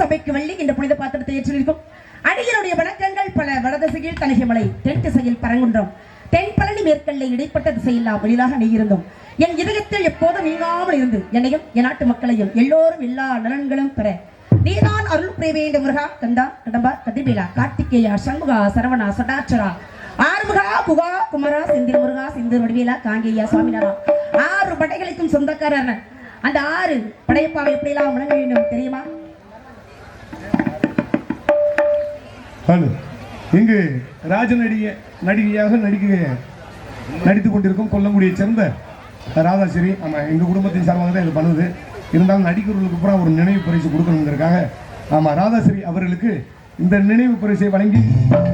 சபைக்கு வள்ளி என்ற புனித பாத்திரத்தை ஏற்றிருக்கும் அடிகளுடைய வணக்கங்கள் பல வடதிசையில் தணிகைமலை, தென் திசையில் பரங்குன்றம், தென் பழனி மேற்கல்லை இடைப்பட்ட திசையில்லா வெளியாக நீயிருந்தோம். என் இதயத்தில் எப்போதும் நீங்காமல் இருந்து என்னையும் என் நாட்டு மக்களையும் எல்லோரும் எல்லா நலன்களும் பெற நீதான் அருள் புரிய முருகா, கந்தா, கடம்பா, கதிர்வேலா, கார்த்திகேயா, சண்முகா, சரவணா, சடாட்சரா, ஆறுமுகா, குகா, குமரா, செந்தில் முருகா, சிந்து வடிவேலா, காங்கேயா, சுவாமிநாதா, 6 படைகளுக்கும் சொந்தக்காரர். அந்த 6 படையப்பாவை எப்படியெல்லாம் வணங்க வேண்டும் தெரியுமா? இங்கு ராஜ நடிகையாக நடித்துக் கொண்டிருக்கும் கொல்லங்குடியை சேர்ந்த ராதாஸ்ரீ. ஆமா, எங்க குடும்பத்தின் சார்பாக தான் இது பண்ணுது. இருந்தாலும் நடிகர்களுக்கு பூரா ஒரு நினைவு பரிசு கொடுக்கணுங்கிறதுக்காக ஆமா ராதாஸ்ரீ அவர்களுக்கு இந்த நினைவு பரிசை வழங்கி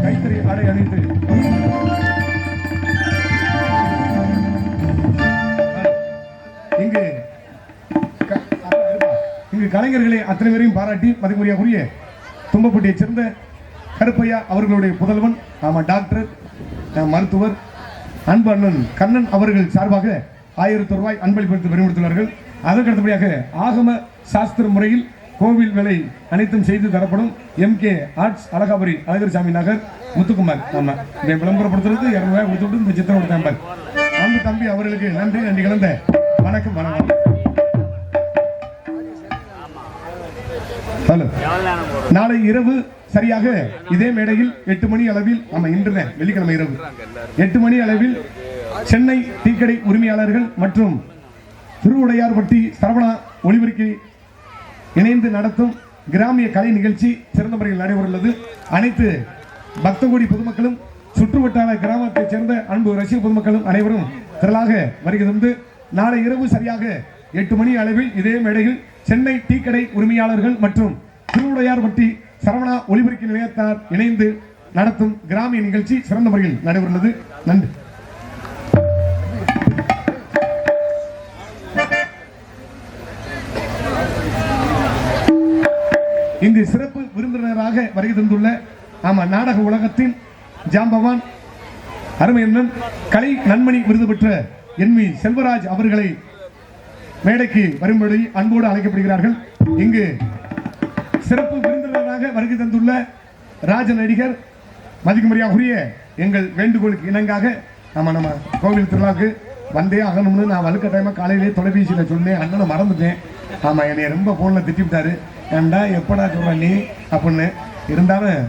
கைத்தறி ஆடை அணிந்து இங்கு கலைஞர்களை அத்தனை பேரையும் பாராட்டி மதிப்புரையாக்குரிய தும்பப்பட்டியை சேர்ந்த கருப்பையா அவர்களுடைய புதல்வன் ஆமா டாக்டர் மருத்துவர் அன்பு அண்ணன் கண்ணன் அவர்கள் சார்பாக 1000 ரூபாய் அன்பளிப்படுத்தி பெருமைப்படுத்துவார்கள். அதற்கடுத்தபடியாக ஆகம சாஸ்திர முறையில் கோவில் வேலை அனைத்தும் செய்து தரப்படும் MK ஆர்ட்ஸ் அழகாபுரி அழகர் சாமி நகர் முத்துக்குமார். ஆமா, இதை விளம்பரப்படுத்துறது 200 ரூபாய் கொடுத்துட்டு இந்த சித்திரம் கொடுத்தாங்க. அன்பு தம்பி அவர்களுக்கு நன்றி கலந்த வணக்கம். ஹலோ, நாளை இரவு சரியாக இதே மேடையில் 8 மணி அளவில் இன்று வெள்ளிக்கிழமை இரவு 8 மணி அளவில் சென்னை டீக்கடை உரிமையாளர்கள் மற்றும் திருவுடையார்பட்டி சரவணா ஒளிபரப்பி இணைந்து நடத்தும் கிராமிய கலை நிகழ்ச்சி சிறந்த முறையில் நடைபெறுள்ளது. அனைத்து பக்தகோடி பொதுமக்களும் சுற்றுவட்டார கிராமத்தைச் சேர்ந்த அன்பு ரசிக பொதுமக்களும் அனைவரும் திரளாக வருகை தந்து நாளை இரவு சரியாக 8 மணி அளவில் இதே மேடையில் சென்னை டீக்கடை உரிமையாளர்கள் மற்றும் திருவுடையார்பட்டி சரவணா ஒளிபரப்பு நிலையத்தார் இணைந்து நடத்தும் கிராமிய நிகழ்ச்சி சிறந்த முறையில் நடைபெறுள்ளது. நன்றி. இங்கு சிறப்பு விருந்தினராக வருகை தந்துள்ள நாடக உலகத்தின் ஜாம்பவான் அருமையண்ணன் கலை நன்மணி விருது பெற்ற NV செல்வராஜ் அவர்களை மேடைக்கு வரும்படி அன்போடு அழைக்கப்படுகிறார்கள். இங்கு சிறப்பு விருந்தினராக வருகை தந்துள்ள ராஜ நடிகர் மதிக்குமரியாகுரிய எங்கள் வேண்டுகோளுக்கு இணங்காக நம்ம கோவில் திருவிழாவுக்கு வந்தே ஆகணும்னு நான் வலுக்கட்டாயமா காலையிலேயே தொலைபேசியில் சொன்னேன். அண்ணனை மறந்துட்டேன். ஆமா, என்னை ரொம்ப போன்ல திட்டிவிட்டாரு. ஏண்டா எப்படா சொல்ற நீ அப்படின்னு. இருந்தாலும்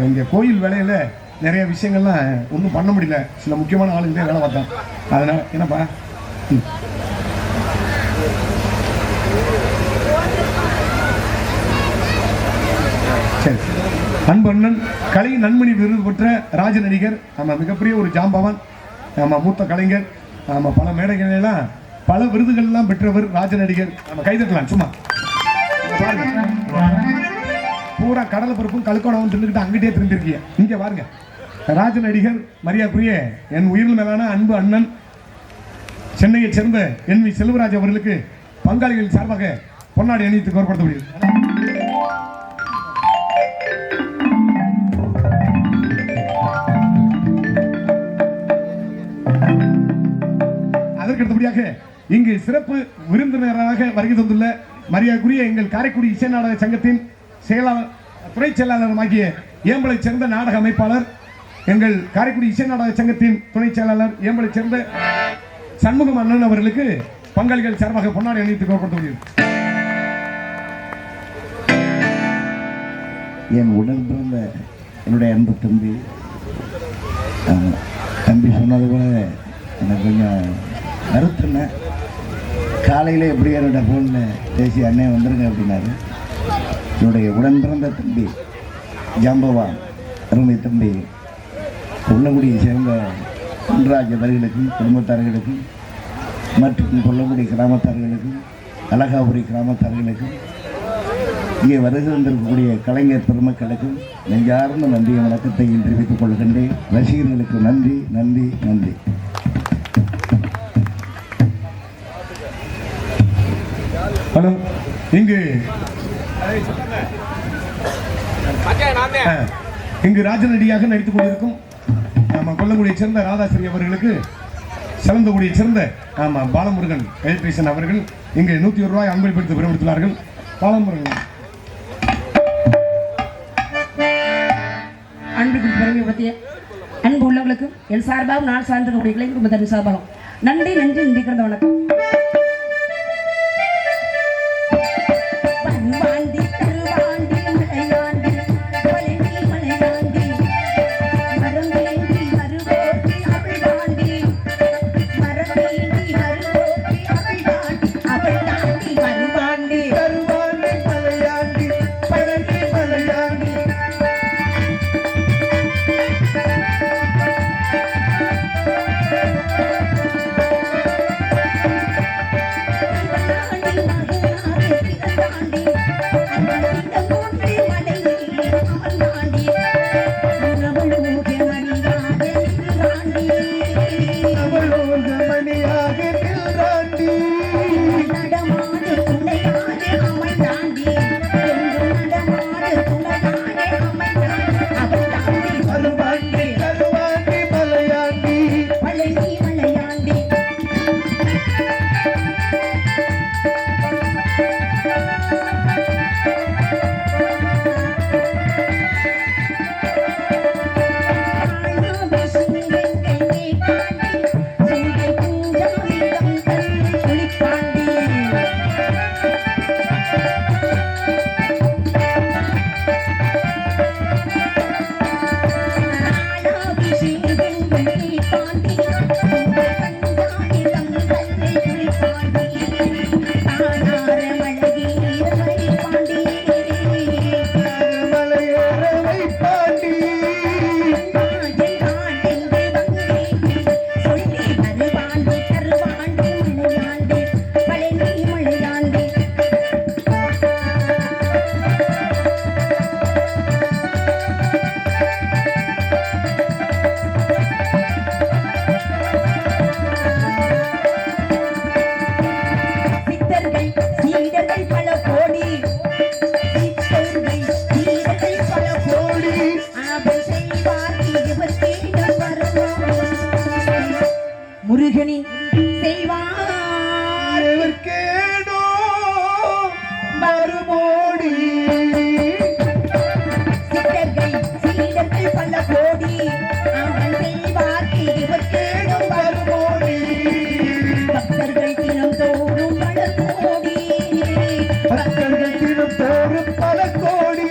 இங்க கோயில் வேலையில நிறைய விஷயங்கள்லாம் ஒன்றும் பண்ண முடியல. சில முக்கியமான ஆளுங்களே வேலை பார்த்தோம். அதனால என்னப்பா சரி. அன்பு அண்ணன் கலை நன்மணி விருது பெற்ற ராஜ நடிகர். மிகப்பெரிய ஒரு ஜாம்பவான். மூத்த கலைஞர். பல மேடைகளெல்லாம் பல விருதுகள் எல்லாம் பெற்றவர் ராஜ நடிகர். கைதட்டலாம் சும்மா. பூரா கடலை பருப்பும் கழுக்கோணமும் தின்னுக்கிட்டு அங்கிட்டே திரும்பிருக்கீங்க. இங்க பாருங்க, ராஜ நடிகர் மரியாதைக்குரிய என் உயிரில் மேலான அன்பு அண்ணன் சென்னையை சேர்ந்த NV செல்வராஜ் அவர்களுக்கு பங்காளிகள் சார்பாக பொன்னாடி அணிவித்து கௌரவப்படுத்தப்படுகிறது. அதற்கடுத்தபடியாக இங்கு சிறப்பு விருந்தினராக வருகை தந்துள்ள மரியாதைக்குரிய எங்கள் காரைக்குடி இசை நாடக சங்கத்தின் துணை செயலாளருமாகிய ஏம்பலை சேர்ந்த நாடக அமைப்பாளர், எங்கள் காரைக்குடி இசை நாடக சங்கத்தின் துணை செயலாளர் ஏம்பலை சேர்ந்த சண்முகம் அண்ணன் அவர்களுக்கு பங்காளிகள் சார்பாக பொன்னாடி அணிவித்து கௌரவப்படுத்தப்படுகிறது. என் உடன் பிறந்த என்னுடைய அன்பு தம்பி சொன்னது போல எனக்கு கொஞ்சம் வருத்தன. காலையில் எப்படியோ என்னோட ஃபோனில் பேசி அண்ணன் வந்துருங்க அப்படின்னாரு. என்னுடைய உடன் பிறந்த தம்பி ஜாம்பவான் அருமை தம்பி கொல்லங்குடியை சேர்ந்த பொன்ராஜ் அவர்களுக்கும் குடும்பத்தார்களுக்கும் மற்றும் கொல்லங்குடி கிராமத்தார்களுக்கும் அழகாபுரி கிராமத்தார்களுக்கும் இங்கே வருகை வந்திருக்கக்கூடிய கலைஞர் பெருமக்களுக்கும் நெஞ்சார்ந்த நன்றிய வணக்கத்தை தெரிவித்துக் கொள்கின்றேன். ரசிகர்களுக்கு நன்றி நன்றி நன்றி. ஹலோ, இங்கு ராஜநடியாக நடித்துக் கொண்டிருக்கும் கொல்லங்குடியை சேர்ந்த ராதாஸ்ரீ அவர்களுக்கு சிலந்தகுடியை சேர்ந்த பாலமுருகன் எலக்ட்ரீஷியன் அவர்கள் இங்கு 101 ரூபாய் அன்பளிப்படுத்தி பெருமைப்படுத்தினார்கள். பாலமுருகன் நன்றி கொடுத்து பெருமைப்படுத்திய அன்பு உள்ளவங்களுக்கு என் சார்பாகவும் நான் சார்ந்திருக்கக்கூடிய இளைஞர் குடும்பத்தின் சார்பாகவும் நன்றி நன்றி நன்றி கிடந்த வணக்கம். முருகனின் செய்வார்கேடோ மறுமோடி சித்தர்கள் சீடர்கள் பல கோடி அவன் செய்வார்க்கு இவர் கேடும் மறுமோடி பக்தர்கள் தினம் தோறும் பல கோடி பக்தர்கள் தினம் தோறும் பல கோடி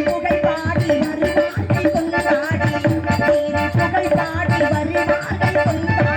புகழ் பாடி வருவார்கள் கொண்டாடி புகழ் பாடி வருவார்கள் கொண்டாடி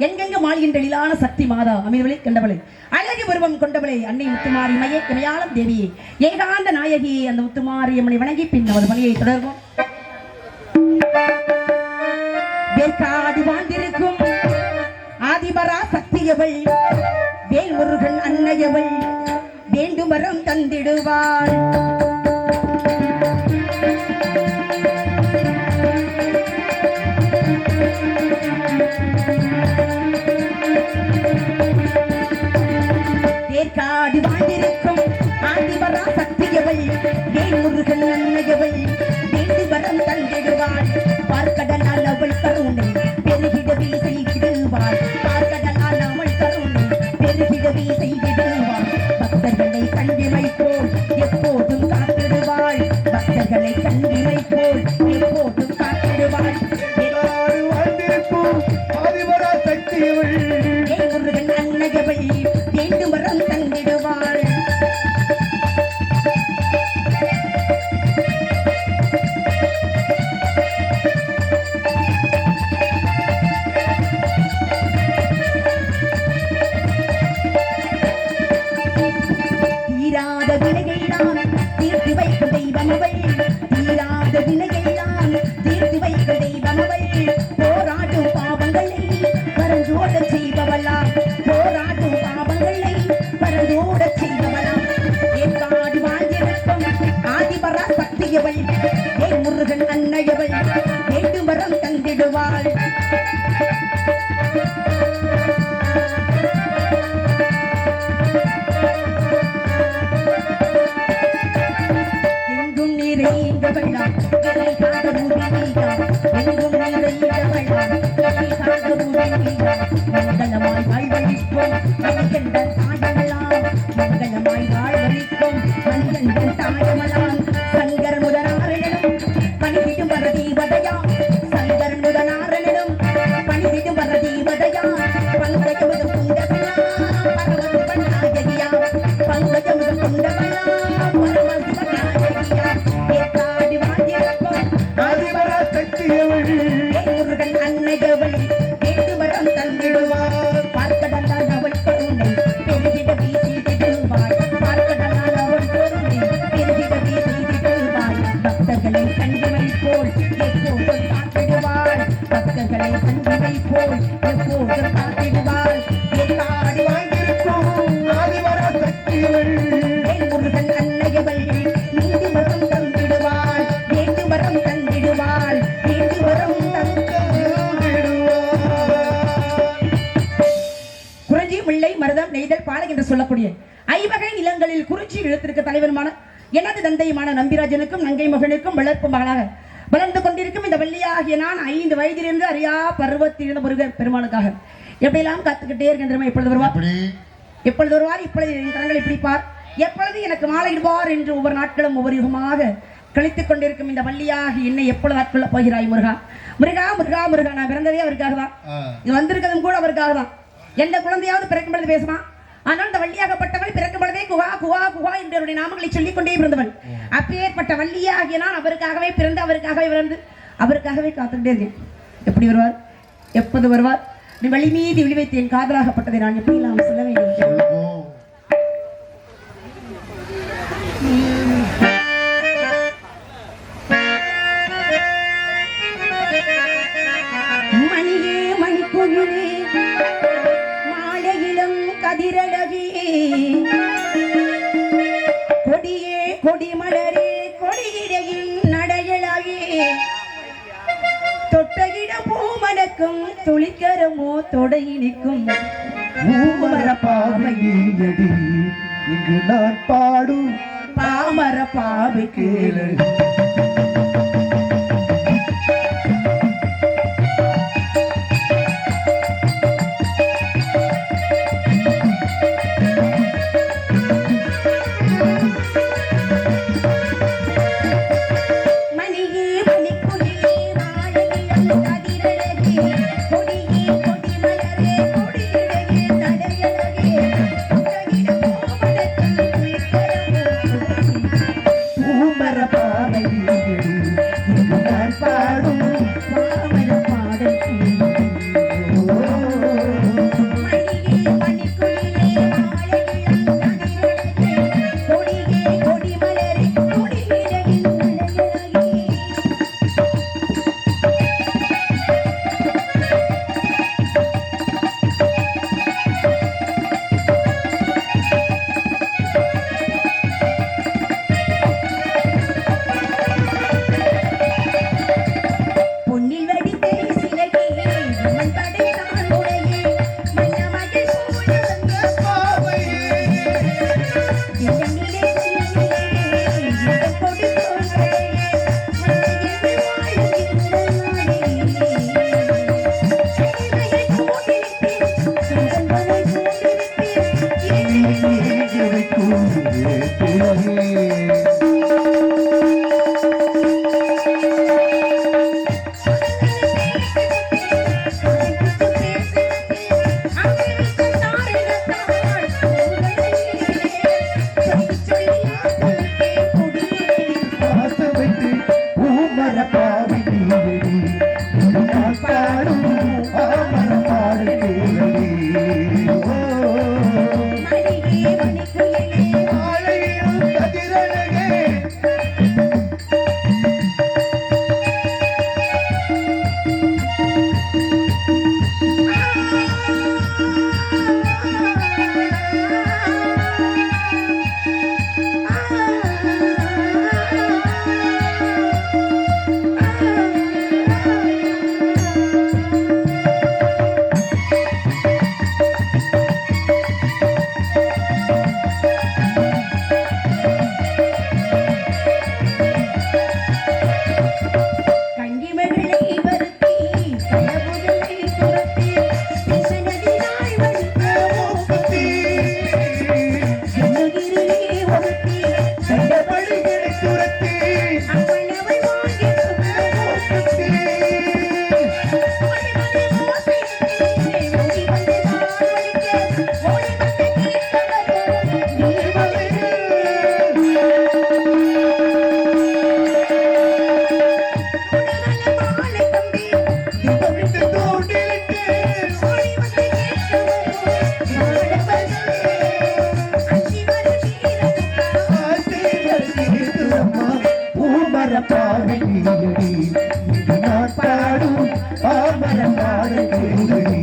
எங்கெங்கு மாளிகின்ற எழிலான சக்தி மாதா அமைவளை கண்டவளை அழகு உருவம் கொண்டவளை அன்னை முத்துமாரி மையே இமையாளம் தேவியே ஏகாந்த நாயகியே அந்த முத்துமாரி அம்மனை வணங்கி பின் நமது பணியை தொடர்வோம். வேற்காடு வாழ்ந்திருக்கும் ஆதிபரா சக்தியவள் வேல் முருகன் அன்னையவள் வேண்டும் வரம் தந்திடுவாள். வேற்காடு வாழ்ந்திருக்கும் ஆதிபரா சக்தியவள் வேல் முருகன் அன்னையவள் வேண்டு வரம் தந்திடுவாள். பார்க்கடலால் அவள் கருணை பெருகிடவே செய்திடுவாள். பார்க்கடலால் அவள் கருணை பெருகிடவே செய்திடுவாள். பக்தர்களை கண்டிமை போல் எப்போதும் காத்திடுவாள். பக்தர்களை கண்டிமை போல் எப்போதும் காத்திடுவாள். ஆதிபரா சக்தியவள் வேல் முருகன் அன்னையவள் வேண்டு வரம் தந்திடுவாள். தீராத வினையெல்லாம் தீர்த்து வைக்கும் தெய்வமவள். தீராத வினையெல்லாம் தீர்த்து வைக்கும் தெய்வமவள். போராடும் பாவங்களை பரந்தோட செய்பவளாம். போராடும் பாவங்களை பரந்தோட செய்பவளாம். ஏற்காடு வாழ்ந்திருக்கும் ஆதிபரா சக்தியவள் வேல் முருகன் அன்னையவள் வேண்டும் வரம் தந்திடுவாள். நிறைந்த வெள்ளம் இலை காந்த ரூபி நீயா எங்கும் நிறைந்த வெள்ளம் இலை காந்த ரூபி நீயா மங்களமாய் வாழ்வழிப்போம் மணிகண்டன் தாயமலாம் மங்களமாய் வாழ்வழிப்போம் மணிகண்டன் தாயமலாம் சங்கர் முதனாரனும் பணிதிடும் வரதீவதையா சங்கர் முதனாரனும் பணிதிடும் வரதீவதையா பங்கஜமுக குண்டபலா பரமது பண்ணாயகியா பங்கஜமுக குண்டபலா பரமது பண்ணாயகியா ஏத்தாடி வாங்கியிருப்போம் ஆதிபரா சக்தியவள் முருகன் அன்னையவள் கேட்டு வரம் தந்திடுவார் பார்க்கடலால் அவள் கருணை பெருகிட வீசி திகழ்வாள் பார்க்கடலால் அவள் கருணை பெருகிட வீசி திகழ்வாள் பக்தர்களை கண்டிமை போல் எப்போதும் காத்திடுவாள் பக்தர்களை கண்டிமை போல் எப்போதும் காத்திடுவாள் ஏத்தாடி வாங்கியிருக்கும் ஆதிபரா சக்தியவள் முருகன் அன்னையவள் நீண்டு வரம் தந்திடுவாள் கேட்டு வரம் தந்திடுவாள் கேட்டு வரம் குறிஞ்சி முல்லை மருதம் நெய்தல் பாலை என்று சொல்லக்கூடிய ஐவகை நிலங்களில் குறிஞ்சி எழுத்திற்கு தலைவனுமான எனது தந்தையுமான நம்பிராஜனுக்கும் நங்கை மகனுக்கும் வளர்ப்பு மகளாக வளர்ந்து கொண்டிருக்கும் இந்த வள்ளியாகிய நான் 5 வயதிலிருந்து அறியா பருவத்திலிருந்து முருகன் பெருமானுக்காக எப்படியெல்லாம் காத்துக்கிட்டே இருக்கின்றன. எப்பொழுது வருவார் எப்பொழுது வருவார் இப்பொழுது என் கரங்களை பிடிப்பார் எப்பொழுது எனக்கு மாலையிடுவார் என்று ஒவ்வொரு நாட்களும் ஒவ்வொரு யுகமாக கழித்துக் கொண்டிருக்கும் இந்த வள்ளியாகி என்னை எப்பொழுது ஆட்கொள்ள போகிறாய் முருகா முருகா முருகா முருகா. நான் பிறந்ததே அவருக்காக தான், இது வந்திருக்கிறதும் கூட அவருக்காக தான். எந்த குழந்தையாவது பிறக்கும் பொழுது பேசுமா? ஆனால் இந்த வள்ளியாகப்பட்டவள் பிறக்கும் பொழுதே குவா குவா குவா என்று அவருடைய நாமங்களை சொல்லிக் கொண்டே பிறந்தவள். அப்பேற்பட்ட வள்ளியாகிய நான் அவருக்காகவே பிறந்து அவருக்காகவே பிறந்து அவருக்காகவே காத்துக்கிட்டே இருக்கேன். எப்படி வருவார் எப்போது வருவார்? நீ வழி மீது விழி வைத்து என் காதலாகப்பட்டதை நான் எப்படி நாம் சொல்ல வேண்டும்? மணியே மணிக்குயிலே மாலையிலும் கதிரழகே கொடியே கொடிமலரே கொடியிடையில் நடையழகே தொட்டகிட பூமணக்கும் துளிக்கரமோ தொடையினிக்கும் பூமர பாவையடி இங்கு நான் பாடும் பாமர பாவை கேளு. பூமர பாவையடி பூமர பாவை நீயடி இங்கு நான் பாடும் பாமர பாடல் கேளடி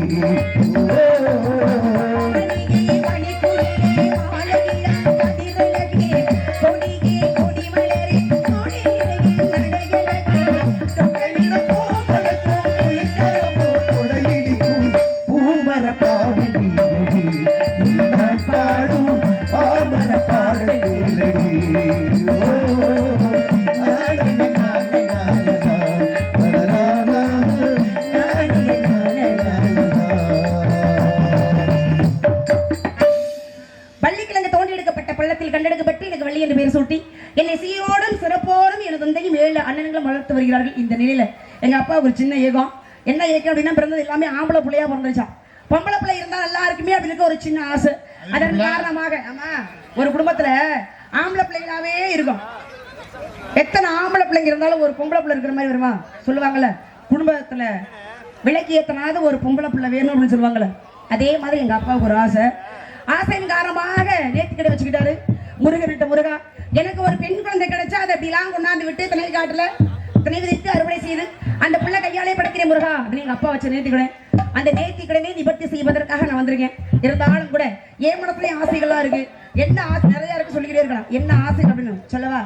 பூமர பாவை நீயடி இங்கு நான் பாடும் பாமர பாடல் கேளடி பள்ளிக்கிழங்கு தோண்டி எடுக்கப்பட்ட பள்ளத்தில் கண்டெடுக்கப்பட்டு எனக்கு வள்ளி என்று பெயர் சூட்டி என்னை சீரோடும் சிறப்போடும் எனது தந்தையும் 7 அண்ணன்களும் வளர்த்து வருகிறார்கள். இந்த நிலையில எங்க அப்பா ஒரு சின்ன ஏகம், என்ன ஏக்கம் அப்படின்னா பிறந்தது எல்லாமே ஆம்பளை பிள்ளையா பிறந்துச்சான். பொம்பளை பிள்ளை இருந்தா நல்லா இருக்குமே அப்படின்னு ஒரு சின்ன ஆசை. அதன் காரணமாக ஆமா ஒரு குடும்பத்துல ஆம்பளை பிள்ளைகளாவே இருக்கும். எத்தனை ஆம்பளை பிள்ளைங்க இருந்தாலும் ஒரு பொம்பளை பிள்ளை இருக்கிற மாதிரி வருமா சொல்லுவாங்கல்ல, குடும்பத்துல விளக்கு ஏத்தனாவது ஒரு பொம்பளை பிள்ளை வேணும் அப்படின்னு சொல்லுவாங்கல்ல. அதே மாதிரி எங்க அப்பாவுக்கு ஒரு ஆசையின் காரணமாக நேர்த்தி கடை வச்சுக்கிட்டாரு. முருகன்கிட்ட முருகா எனக்கு ஒரு பெண் குழந்தை கிடைச்சா அதை அப்படிலாம் கொண்டாந்து விட்டு திணை காட்டுல திணை விதித்து அறுவடை செய்து அந்த பிள்ளை கையாலே படைக்கிறேன் முருகா அப்படின்னு எங்க அப்பா வச்ச நேர்த்தி கடை. அந்த நேர்த்தி கடனை நிவர்த்தி செய்வதற்காக நான் வந்திருக்கேன். இருந்தாலும் கூட என் மனசுலயும் ஆசைகள்லாம் இருக்கு. என்ன ஆசை நிறைய இருக்கு சொல்லிக்கிட்டே இருக்கலாம். என்ன ஆசை அப்படின்னு சொல்லவா?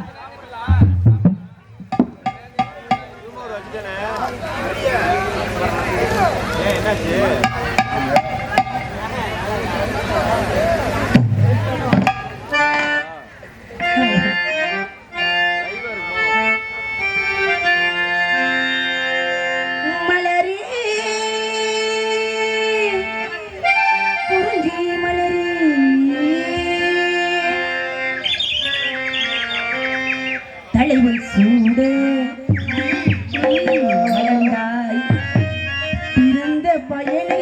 தலைவன் சூட மலர்ந்தாய் பிறந்த பயனை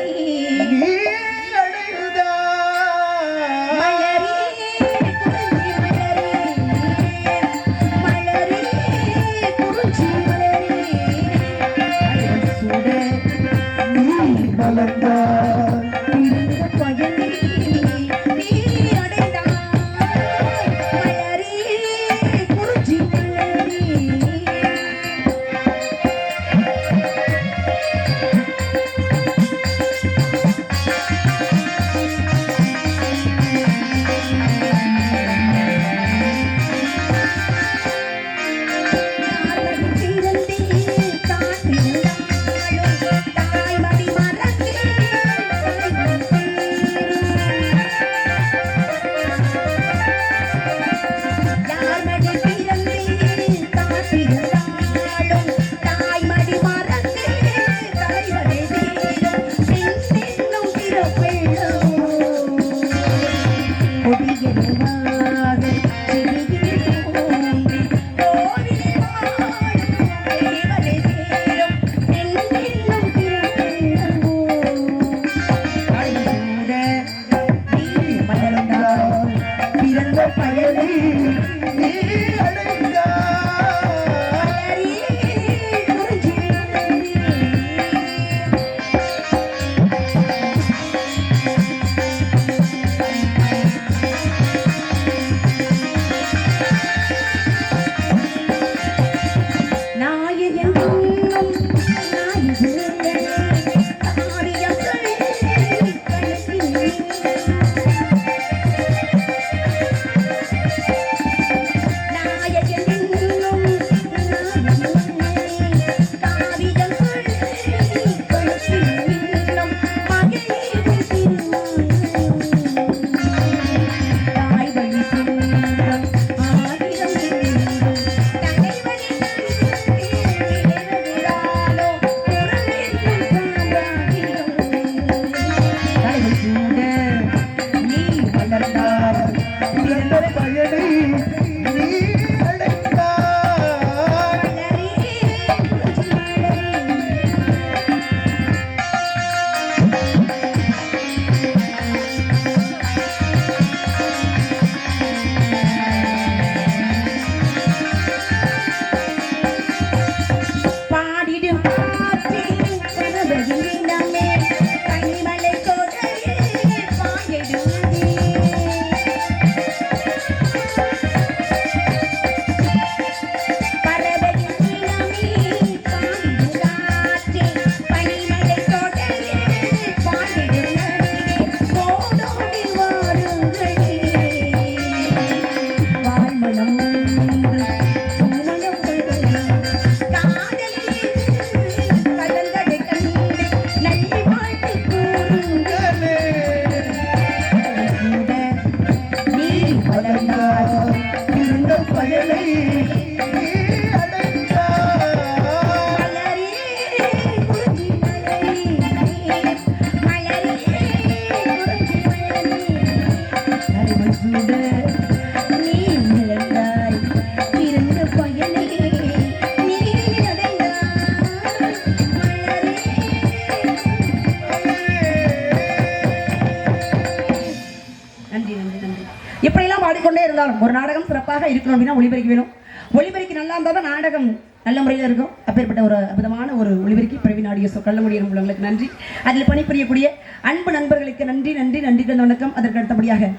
இருந்தாலும் ஒரு நாடகம் சிறப்பாக இருக்கணும் அப்படின்னா ஒளிபெருக்கி வேணும். ஒளிபெருக்கி நல்லா இருந்தால் தான் நாடகம் நல்ல முறையில் இருக்கும். அப்பேற்பட்ட ஒரு அற்புதமான ஒரு ஒளிபெருக்கி பிரவீன் ஆடியோஸ் கள்ளமுடிய உள்ளவங்களுக்கு நன்றி. அதில் பணிபுரியக்கூடிய அன்பு நண்பர்களுக்கு நன்றி நன்றி நன்றி வணக்கம். அதற்கு அடுத்தபடியாக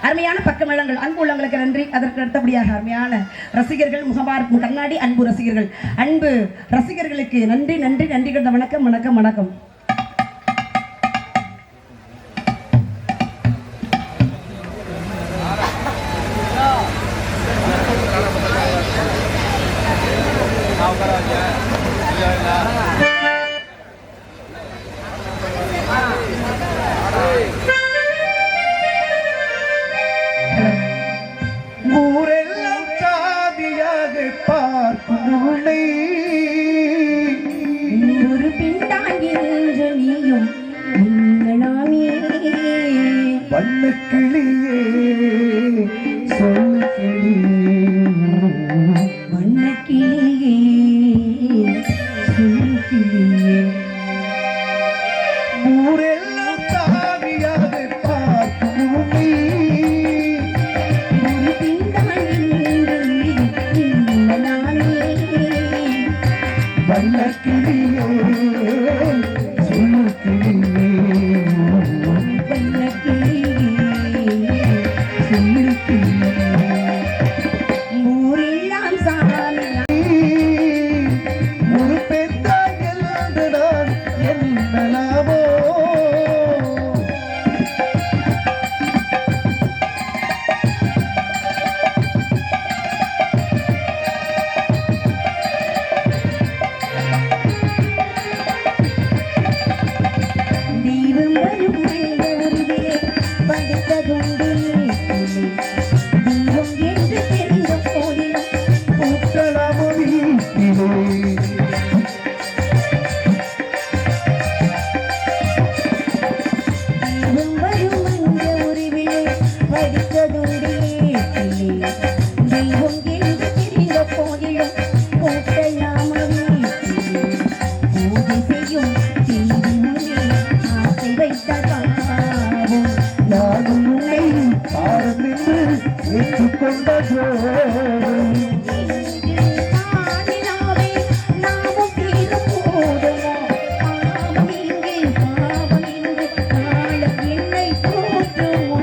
அருமையான பக்கமேளங்கள் அன்பு உள்ளவங்களுக்கு நன்றி. அதற்கு அடுத்தபடியாக அருமையான ரசிகர்கள் முகமார்க்கும் கண்ணாடி அன்பு ரசிகர்களுக்கு நன்றி நன்றி நன்றி வணக்கம் வணக்கம் வணக்கம். ஊரெல்லாம் சாதியாக பார்க்கும் உன்னை ஒரு பின்தான் என்று நீயும் நீங்களாமே வண்ணக்கிளியே சொல் வண்ணக்கிளியே சொல் கிளியே. ஊரெல்லாம் சாதியாக பார்க்கும் உன்னை ஒரு பின்தான் என்று நீங்களாமே வண்ணக்கிளியே சொல் கிளியே ஊரெல்லாம் சாமியா ஒரு பெண்தான் என்று நான் எண்ணலாமோ தெய்வம் வரும் மனிதருவே படித்ததுண்டு தெய்வம் என்று தெரிந்த போதிலும் பூக்களாமோ வீட்டிலே தெய்வம் வரும் மனிதருவிலே படித்ததுண்டு தெய்வம் என்று தெரிந்த போதிலும் போட்டலாம பூஜை செய்யும் தீவிரே ஆசை வைத்த காவும் நானும் உன்னை ஆரம்பித்து ஏற்றுக்கொண்டதோ காணினாவே நாமும் தீரும் போதுமோ பாவம் இங்கே காலம் என்னை போற்றுமோ.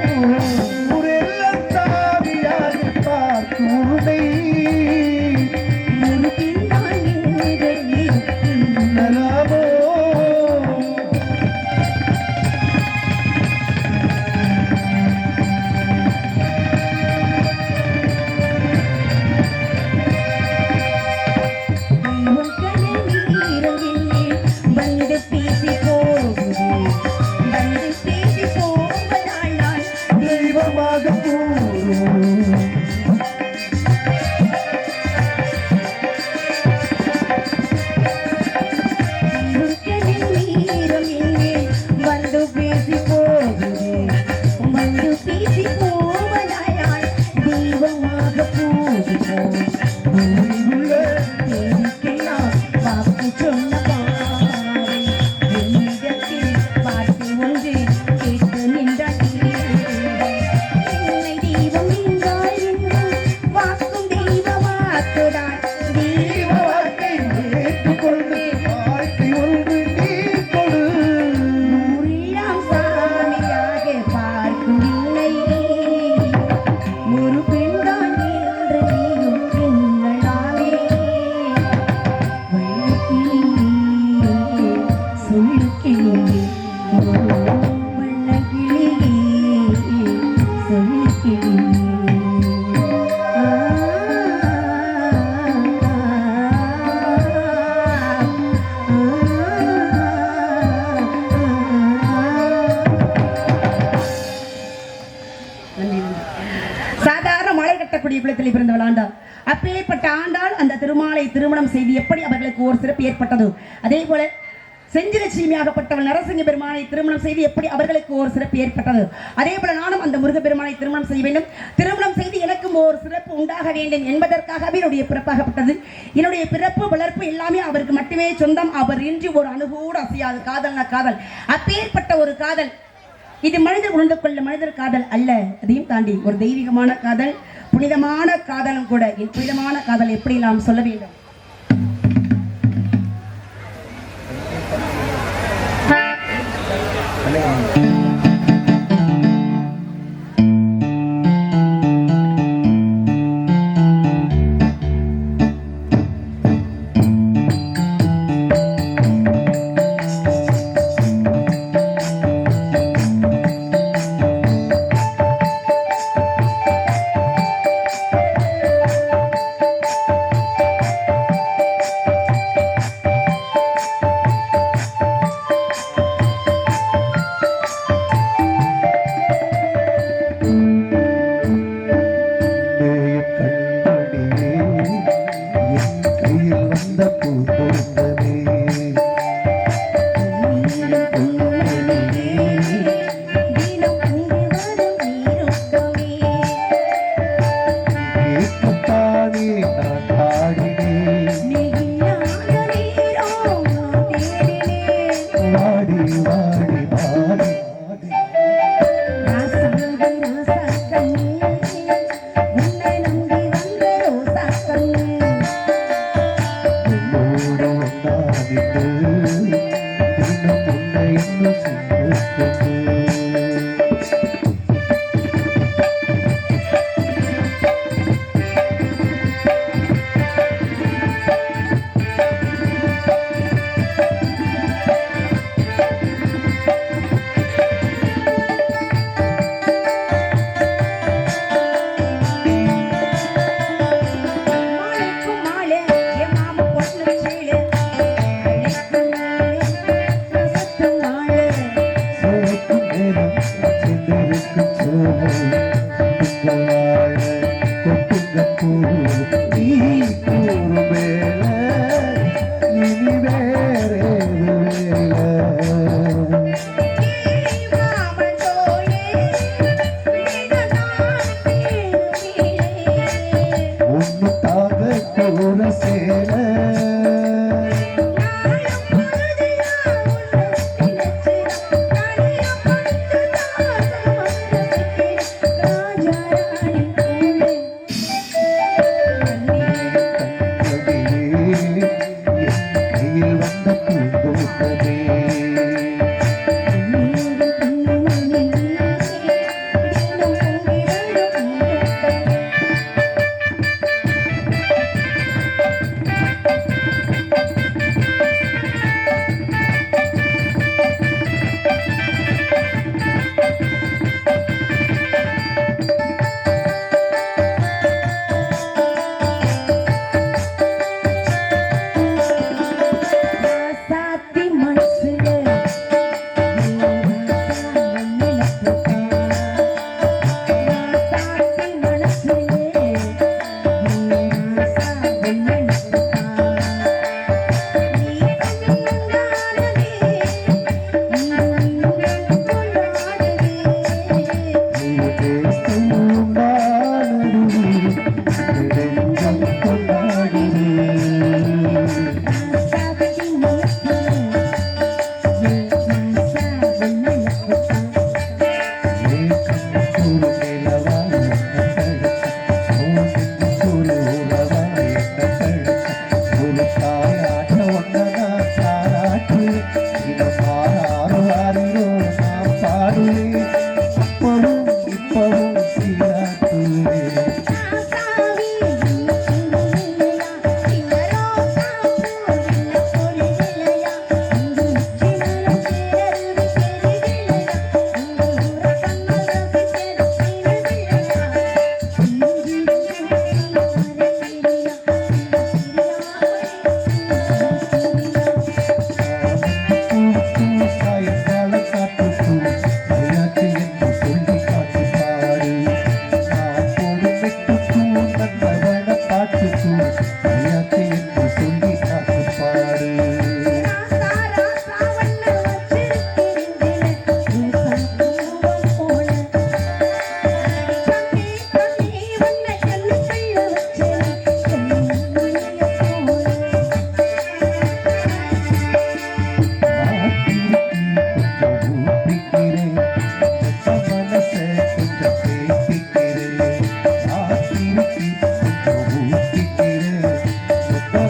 ஊரெல்லாம் சாதியாக பார்க்கும் உன்னை ஒரு பின்தான் என்று நீ எண்ணலாமோ தெய்வம் கடல் நீரவில்லை வந்து பேசி போகுதே வந்து பேசி போவதால் நான் தெய்வமாக கூறும் தெய்வம் நீரவில்லை வந்து பேசி போகுதே வந்து பேசி போவதால் நான் தெய்வமாக போகிறோம். உள்ள தேவிக்கெல்லாம் வாக்கு சொன்ன பாவை என்னிடத்தில் வார்த்தை ஒன்று கேட்டு நின்றாள். என்னை தெய்வம் என்றால் என்ன? வாக்கும் தெய்வ வாக்குதான். தெய்வ வாக்கை ஏற்றுக்கொண்டு வாழ்க்கை ஒன்று நீ கொடு ஊரெல்லாம் சாமியாக பார்க்கும் இல்லை. ஒரு பெண்தான் என்று நீயும் எண்ணலாமே. வண்ணக்கிளியே சொல்லு கிளியே வண்ணக்கிளியே சொல்லு கிளியே. சாதாரண மலை கட்டக்கூடிய குளத்தில் பிறந்தவள் ஆண்டாள். அப்பேற்பட்ட ஆண்டாள் அந்த திருமாலை திருமணம் செய்து எப்படி அவர்களுக்கு ஒரு சிறப்பு ஏற்பட்டது, அதே போல செஞ்சிலட்சுமியாகப்பட்டவள் நரசிங்க பெருமானை திருமணம் செய்து எப்படி அவர்களுக்கு ஒரு சிறப்பு ஏற்பட்டது, அதே போல நானும் அந்த முருக பெருமானை திருமணம் செய்ய வேண்டும், திருமணம் செய்து எனக்கும் ஒரு சிறப்பு உண்டாக வேண்டும் என்பதற்காகவே என்னுடைய பிறப்பாகப்பட்டது. என்னுடைய பிறப்பு வளர்ப்பு எல்லாமே அவருக்கு மட்டுமே சொந்தம். அவர் இன்றி ஒரு அணுகூட அசையாது. காதல்னா காதல், அப்பேற்பட்ட ஒரு காதல். இது மனிதர் உணர்ந்து கொள்ள மனிதர் காதல் அல்ல, அதையும் தாண்டி ஒரு தெய்வீகமான காதல், புனிதமான காதலும் கூட. என் புனிதமான காதல் எப்படி நாம் சொல்ல வேண்டும்?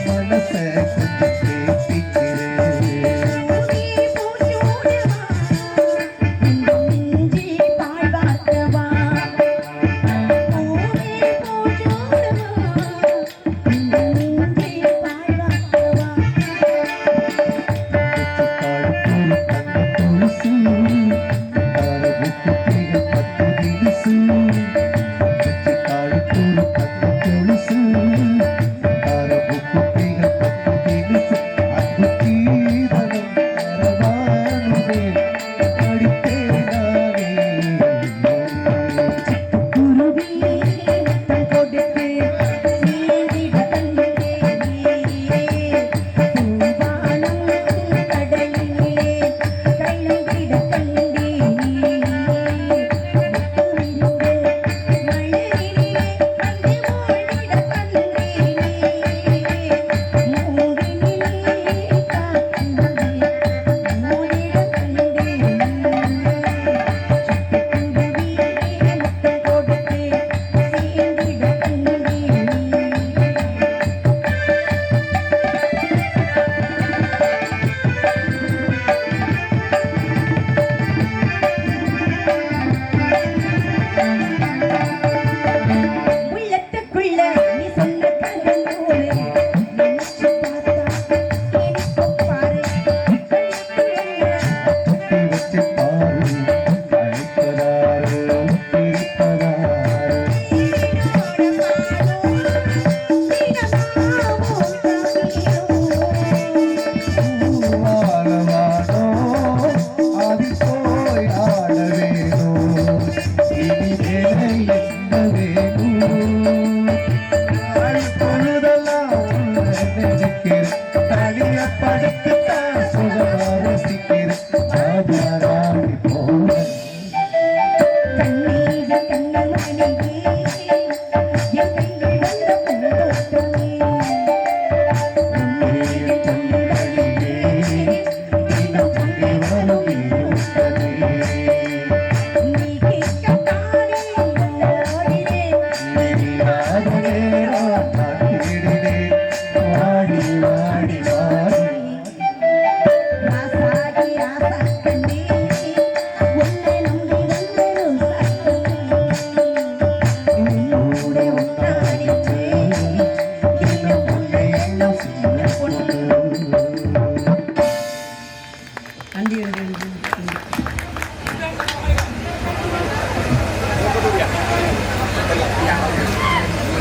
மனச கொஞ்சம் கேட்டிக்கிறேன்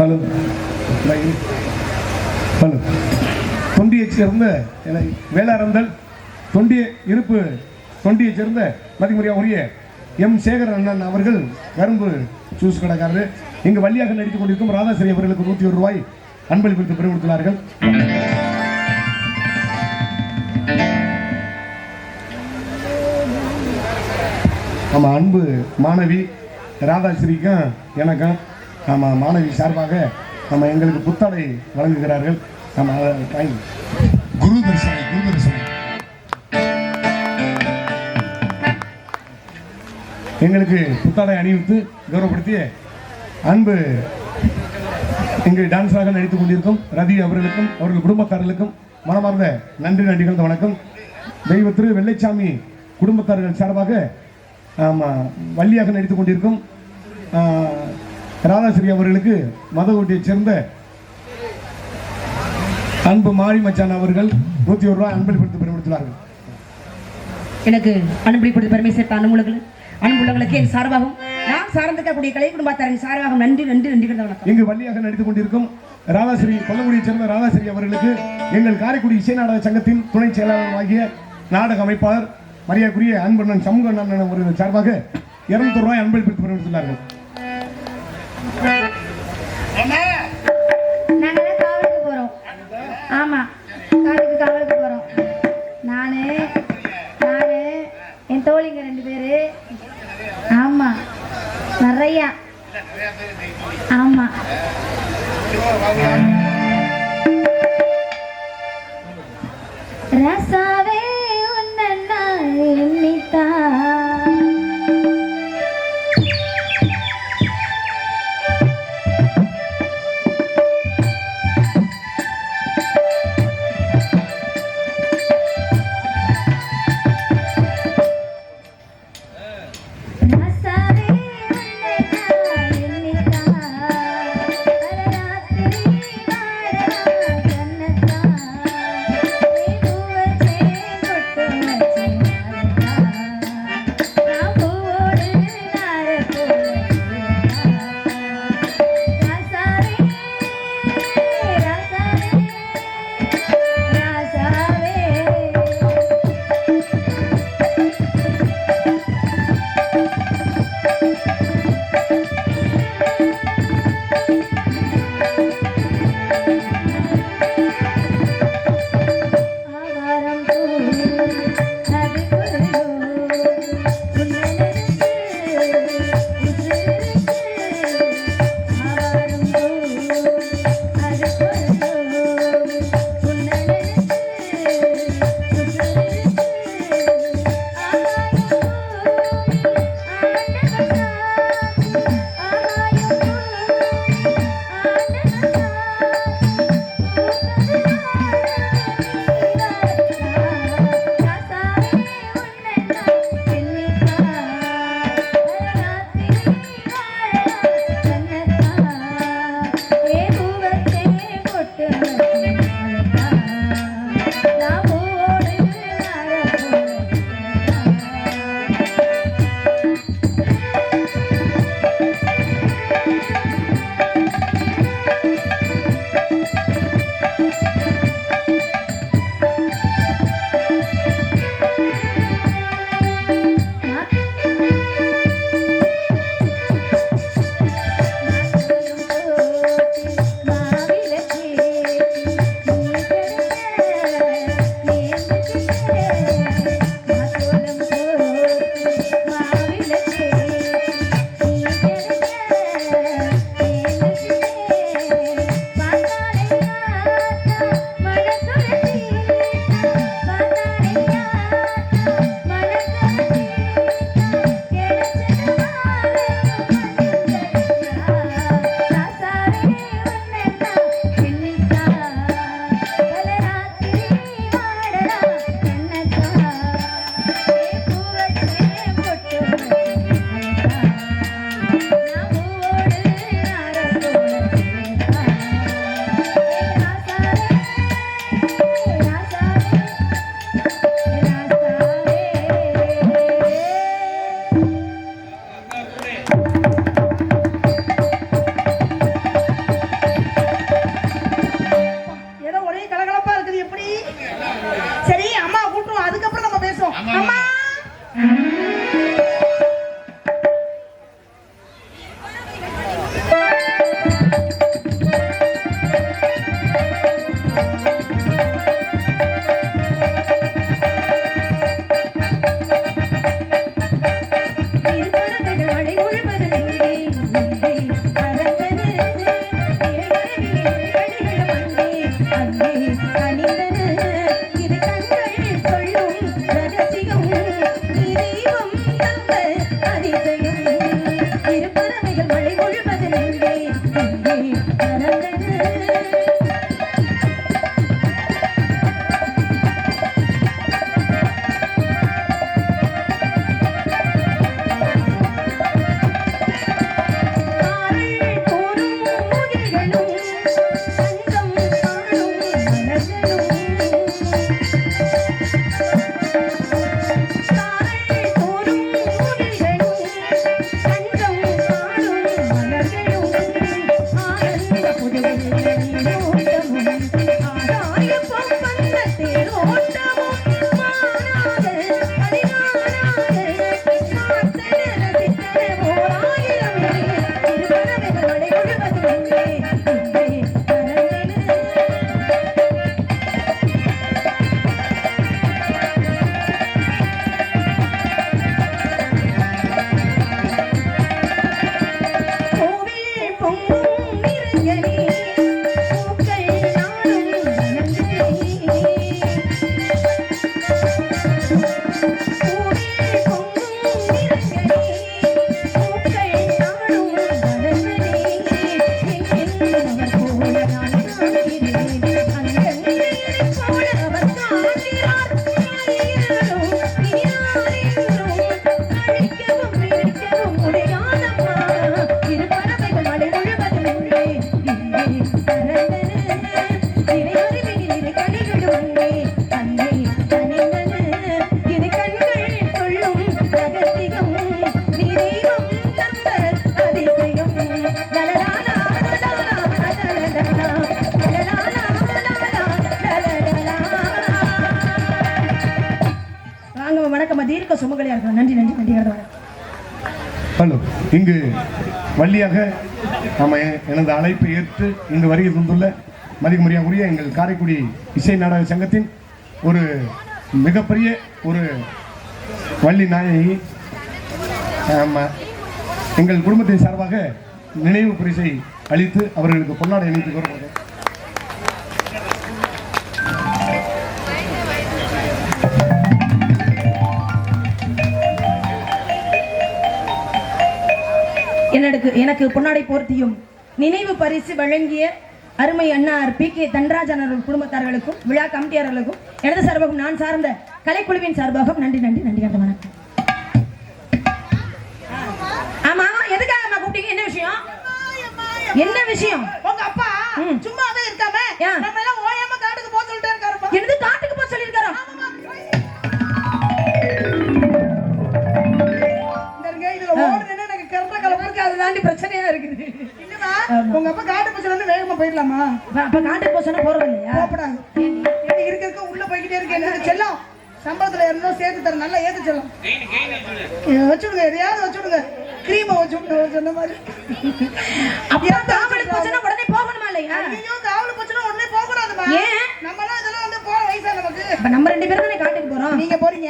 ஹலோ ஹலோ தொண்டியைச் சேர்ந்த வேளாரந்தல் தொண்டிய இருப்பு தொண்டியைச் சேர்ந்த மதிமுறையா உரிய எம் சேகர் அண்ணன் அவர்கள் கரும்பு ஜூஸ் கடைக்காரர் இங்கு வள்ளியாக நடித்துக் கொண்டிருக்கும் ராதாசிரி அவர்களுக்கு 101 ரூபாய் அன்பளிப்பிற்கு பெருமைப்படுத்தினார்கள். ஆமாம், அன்பு மாணவி ராதாஸ்ரீக்கும் எனக்கும் ஆமாம் மாணவி சார்பாக நம்ம எங்களுக்கு புத்தாடை வழங்குகிறார்கள். ஆமாம், குரு தரிசனம் எங்களுக்கு புத்தாடை அணிவித்து கௌரவப்படுத்திய அன்பு இங்கு டான்ஸராக நடித்துக் கொண்டிருக்கும் ரதி அவர்களுக்கும் அவர்கள் குடும்பத்தார்களுக்கும் மனமார்ந்த நன்றி நன்றிகள் வணக்கம். தெய்வ திரு வெள்ளைச்சாமி குடும்பத்தார்கள் சார்பாக வள்ளியாக நடித்துக் கொண்டிருக்கும் ராதாஸ்ரீ அவர்களுக்கு மதகோட்டையைச் சேர்ந்த அன்பு மாரி மச்சான் அவர்கள் 101 ரூபாய் அன்பளிப்படுத்தி பெருமைப்படுத்தினார்கள். எனக்கு அன்பளிப்படுத்தி பெருமை சேர்த்த அன்புள்ளங்களுக்கு என் சார்பாகவும் நான் சார்ந்திருக்கக்கூடிய கலை குடும்பத்தாரின் சார்பாக நன்றி நன்றி நன்றிகள் வணக்கம். இங்கு வள்ளியாக நடித்துக் கொண்டிருக்கும் ராதாஸ்ரீ கொல்லங்குடியைச் சேர்ந்த ராதாஸ்ரீ அவர்களுக்கு எங்கள் காரைக்குடி இசை நாடக சங்கத்தின் துணை செயலாளர் ஆகிய நாடக அமைப்பாளர் மரியாதைக்குரிய அன்பண்ணன் சமூக அண்ணன் அவர்கள் சார்பாக 200 ரூபாய் அன்பளிப்படுத்தி பெருமைப்படுத்தினார்கள். நாங்கள் காவலுக்கு போகிறோம். ஆமாம், காவலுக்கு போகிறோம். நான் என் தோழிங்க 2 பேர். ஆமாம், நிறையா. ஆமாம், ரசாவே உன்னை எண்ணித்தான் சிவப்பா இருக்குது எப்படி? சரி அம்மா கூட்டுருவோம், அதுக்கப்புறம் நம்ம பேசுவோம். அம்மா தீர்க்க சுமங்கலியா இருக்கணும். நன்றி நன்றி நன்றி. ஹலோ, இங்கு வள்ளியாக ஆமா எனது அழைப்பை ஏற்று இங்கு வருகை தந்துள்ள மதிப்புரிய எங்கள் காரைக்குடி இசை நாடக சங்கத்தின் ஒரு மிகப்பெரிய ஒரு வள்ளி நாயகி எங்கள் குடும்பத்தின் சார்பாக நினைவு பரிசை அளித்து அவர்களுக்கு பொன்னாடை அணிவித்து வருவது. எனக்கு பொன்னாடை போர்த்தியும் நினைவு பரிசு வழங்கிய அருமை அண்ணார் PK தன்ராஜ் அவர்கள் குடும்பத்தார்களுக்கும் விழா கமிட்டியாளர்களுக்கும் எனது சார்பாகவும் நான் சார்ந்த கலைக்குழுவின் சார்பாகவும் நன்றி நன்றி நன்றி. அந்த வணக்கம். ஆமா, எதுக்காக அம்மா கூப்பிட்டீங்க? என்ன விஷயம்? என்ன விஷயம்? உங்க அப்பா சும்மாவே இருக்காம நம்ம எல்லாம் ஓயாம காட்டுக்கு போக சொல்லிட்டே இருக்காரு. என்னது காட்டுக்கு போக சொல்லிருக்காரா? பிரச்சனையா இருக்குது. உங்க அப்பா காட்டு பசங்க வந்து வேகமா போயிடலாமா? அப்ப காட்டு பசங்க போறது இல்லையா? போடாங்க. இருக்க உள்ள போய்கிட்டே இருக்கேன். செல்லம் சம்பளத்துல இருந்தோம் சேர்த்து தர நல்லா ஏத்து செல்லம் வச்சுடுங்க. எதையாவது வச்சுடுங்க. கிரீமை வச்சுடுங்க சொன்ன மாதிரி. அப்ப காவலுக்கு போச்சுன்னா உடனே போகணுமா இல்லையா? ஐயோ, காவலுக்கு போச்சுன்னா உடனே போக கூடாதுமா. ஏன்? நம்மளாம் இதெல்லாம் வந்து போற வயசா நமக்கு. அப்ப நம்ம 2 பேரும் தானே காட்டுக்கு போறோம். நீங்க போறீங்க,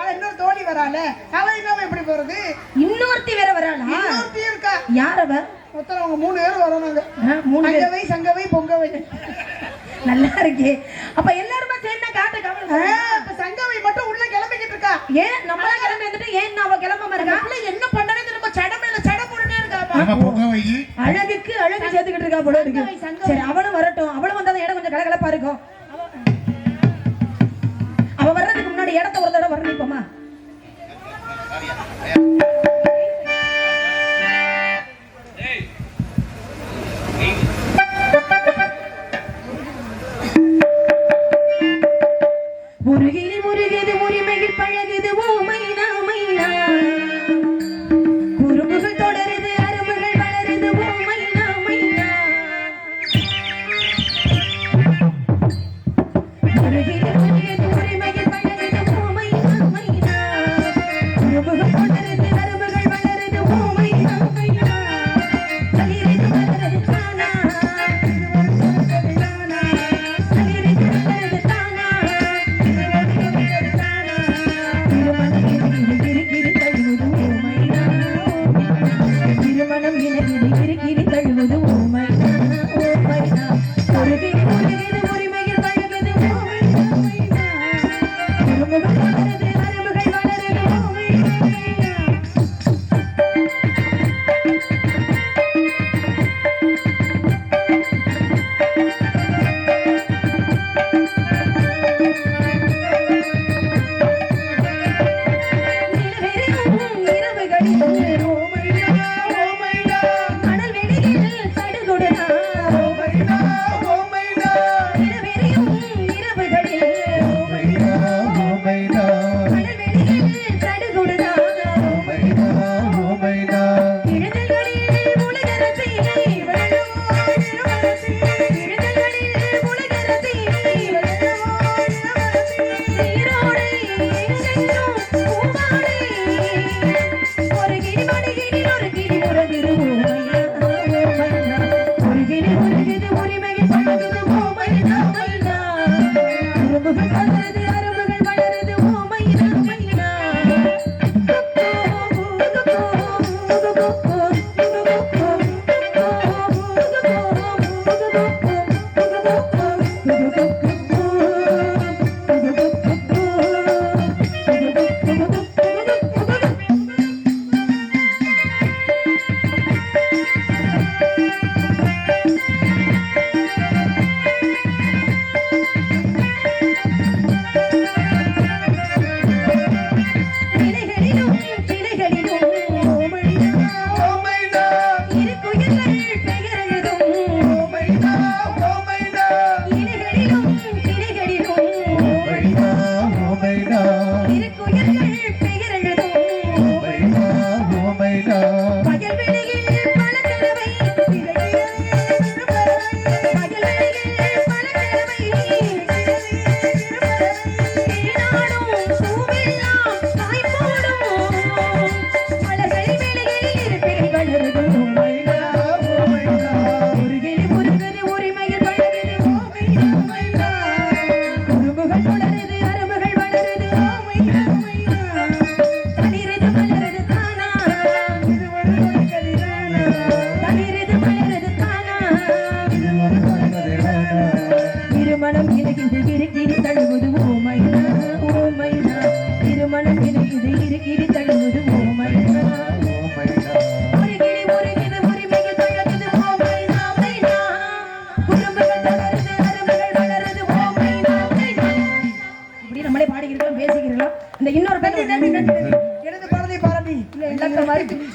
ஆனா இன்னொரு தோழி வரால, அவ இல்லாம எப்படி போறது? இன்னொருத்தி வேற வராளா? இன்னொருத்தி இருக்கா. யார் அவ? மொத்தம் அவங்க 3 பேர் வரானாங்க. 3 பேர். அங்கவை சங்கவை பொங்கவை. நல்லா இருக்கே. அப்ப எல்லாரும் சேர்ந்து காட்டு காவல். இப்ப சங்கவை மட்டும் உள்ள கிளம்பிக்கிட்டு இருக்கா. ஏன் நம்மள கிளம்பி வந்துட்டு ஏன் அவ கிளம்பாம இருக்கா? என்ன பண்ணனே நம்ம சடமேல சட போட்டுட்டே இருக்கா. அழகுக்கு அழகு சேர்த்துக்கிட்டு இருக்கா போல இருக்கு. சரி, அவளும் வரட்டும். அவளும் வந்தா இடம் கொஞ்சம் கலகலப்பா இருக்கும். அவ வர்றதுக்கு முன்னாடி இடத்த ஒரு தடவை வர்ணிப்போமா? முருகிது முருகிது முறிமையில் பழகுது ஓ மைனா மைனா, குறும்புகள் தொடருது அரும்புகள் வளருது ஓ மைனா மைனா.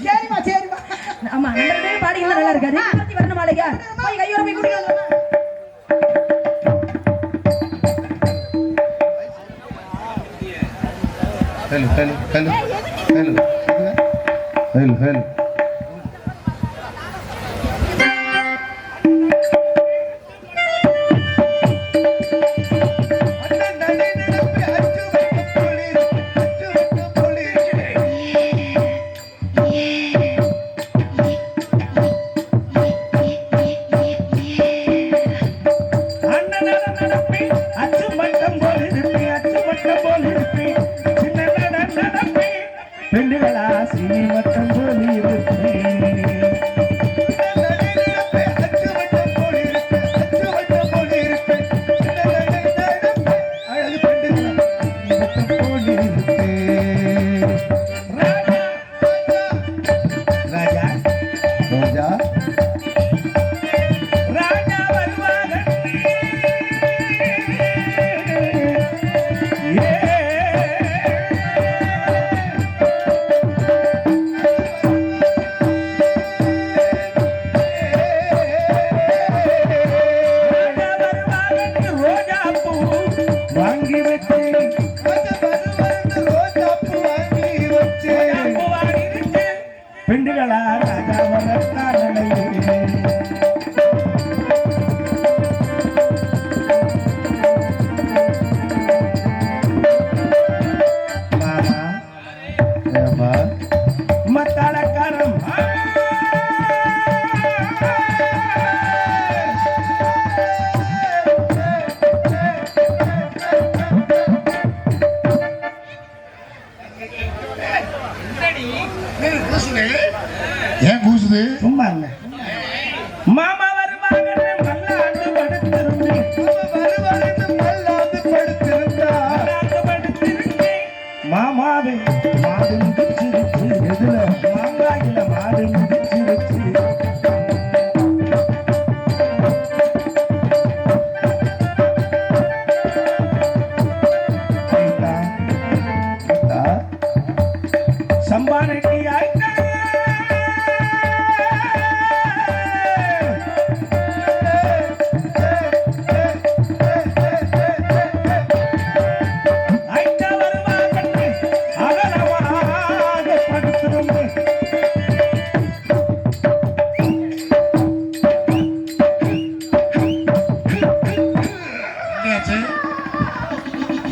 சரிமா சரிமா. ஆமா நம்ம ரெண்டு பேரும் பாடிக்கலாம் நல்லா இருக்காது. பார்த்தி வரணும் மாலையா போய் கையோட போய் குடிக்கலாம். Hello hello hello hello hello hello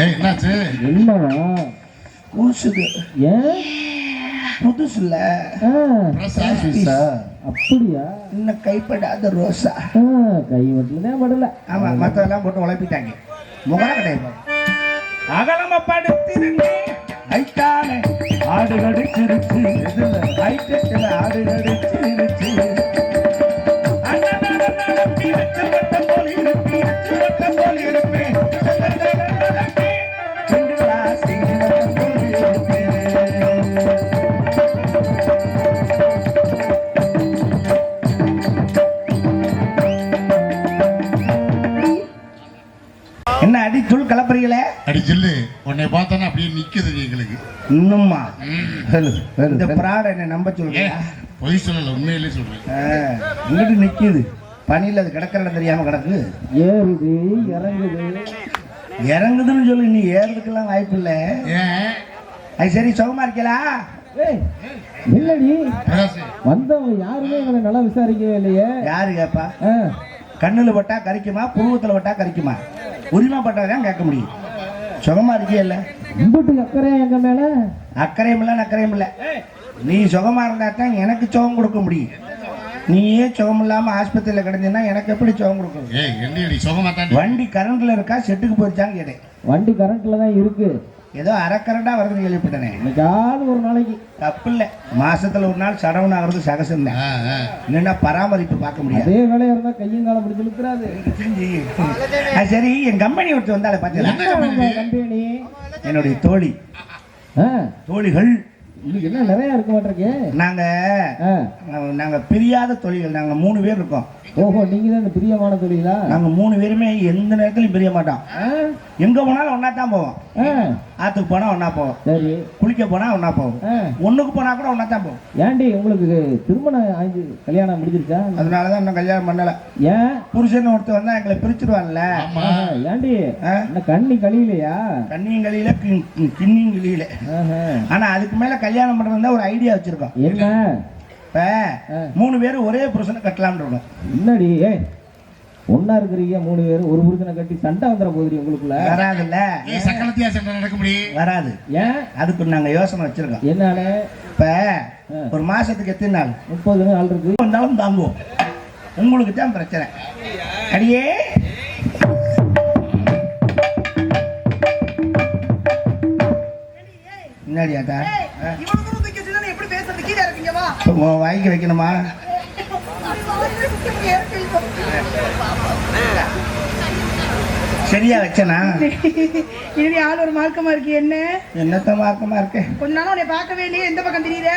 ஏய் என்னாச்சு? என்னவா? கூசுது. ஏன்? புதுசுல பிரசா? அப்படியா? இன்னும் கைப்படாத ரோசா. கை மட்டும்தான் படல. ஆமா, மத்ததெல்லாம் போட்டு உழைப்பிட்டாங்க. முகர கிடையாது. அகலமா படுத்திருந்தேன் ஐட்டானே ஆடு கடிச்சிருச்சு. ஐட்டத்தில் ஆடு கடிச்சிருச்சு. என்ன அடி தூள் கலப்புறீங்களே? அடி ஜில்லு, உன்னை பார்த்தானே அப்படியே நிக்குது எங்களுக்கு. இன்னும்மா சொல்லு, சொல்லு, இந்த சொல்லு. பிராட என்ன நம்ப சொல்லுங்க. ஏன் பொய் சொல்லல, உண்மையிலே சொல்றேன். இங்கிட்டு நிக்குது பனியில், அது கிடக்கிற இடம் தெரியாம கிடக்கு. ஏறுது இறங்குது. இறங்குதுன்னு சொல்லி நீ ஏறதுக்கெல்லாம் வாய்ப்பு இல்லை. ஏன் அது சரி, சுகமா இருக்கலா? ஏய், இல்லடி, பிரகாசு, வந்தவங்க யாருமே எங்களை நல்லா விசாரிக்கவே இல்லையே. யாரு கேப்பா? ஆ, கண்ணுல பட்டா கறிக்குமா, புருவத்துல பட்டா கறிக்குமா? உரிமை பட்டாதான் கேட்க முடியும். சுகமா இருக்கிய இல்ல? இம்புட்டு அக்கறை எங்க மேல. அக்கறையும் இல்லை நக்கறையும் இல்லை. நீ சுகமா இருந்தா தான் எனக்கு சுகம் கொடுக்க முடியும். நீயே சுகம் இல்லாம ஆஸ்பத்திரியில கிடந்தீங்கன்னா எனக்கு எப்படி சுகம் கொடுக்கணும்? ஏய் என்னடி சுகமா தான்? வண்டி கரண்ட்ல இருக்கா, செட்டுக்கு போயிருச்சான்னு கேட்டேன். வண்டி கரண்ட்ல தான் இருக்கு. ஏதோ அரை கரண்டா வருதுன்னு கேள்விப்பட்டேனே. இன்னைக்காவது ஒரு நாளைக்கு. தப்பு இல்லை, மாசத்துல ஒரு நாள் சடவுன் ஆகிறது சகசம் தான். இல்லைன்னா பராமரிப்பு பார்க்க முடியாது. அதே வேலையா இருந்தா கையும் காலம் பிடிச்சு இழுக்கிறாது. சரி, என் கம்பெனி ஒருத்தர் வந்தாலே பார்த்தீங்களா? கம்பெனி என்னுடைய தோழி தோழிகள் இன்னைக்கு என்ன நிறைய இருக்க மாட்டிருக்கு. நாங்க பிரியாத தொழில்கள். நாங்க 3 பேர் இருக்கோம். ஓஹோ, நீங்க தான் இந்த பிரியமான தொழிலா? நாங்க 3 பேருமே எந்த நேரத்திலும் பிரிய மாட்டோம். எங்க போனாலும் ஒன்னா தான் போவோம். ஆத்துக்கு போனா ஒன்னா போவோம். சரி. குளிக்க போனா ஒன்னா போவோம். ஒண்ணுக்கு போனா கூட ஒன்னா தான் போவோம். ஏண்டி உங்களுக்கு திருமணம் ஆகி கல்யாணம் முடிஞ்சிருச்சா? அதனாலதான் இன்னும் கல்யாணம் பண்ணல. ஏன்? புருஷன் ஒருத்தர் வந்தா எங்களை பிரிச்சிருவான்ல. ஏண்டி என்ன கண்ணி கழியிலையா? கண்ணியும் கழியில கிண்ணியும் கிழியில. ஆனா அதுக்கு மேல கல்யாணம் பண்றதா ஒரு ஐடியா வச்சிருக்கோம். என்ன? இப்ப 3 பேரும் ஒரே புருஷனை கட்டலாம்னு இருக்கோம். என்னடி ஒன்னா இருக்கிறீங்க 3 பேரும், ஒரு புருஷனை கட்டி சண்டை வந்துட போகுது உங்களுக்குள்ள? வராதுல்ல. சக்கரத்தியா சண்டை நடக்க முடியும்? வராது. ஏன்? அதுக்கு நாங்க யோசனை வச்சிருக்கோம். என்னன்னு? இப்ப ஒரு மாசத்துக்கு எத்தனை நாள்? 30 நாள் இருக்கு. வந்தாலும் தாங்குவோம். உங்களுக்கு தான் பிரச்சனை. அடியே என்னடியாட்டா வாய்க்கு வைக்கணுமா? சரியா வச்சனா? இனி ஆள் ஒரு மார்க்கமா இருக்கு. என்ன என்னத்த மார்க்கமா இருக்கு? கொஞ்ச நாளும் உன்னை பார்க்கவே இல்லையே. எந்த பக்கம் தெரியுற?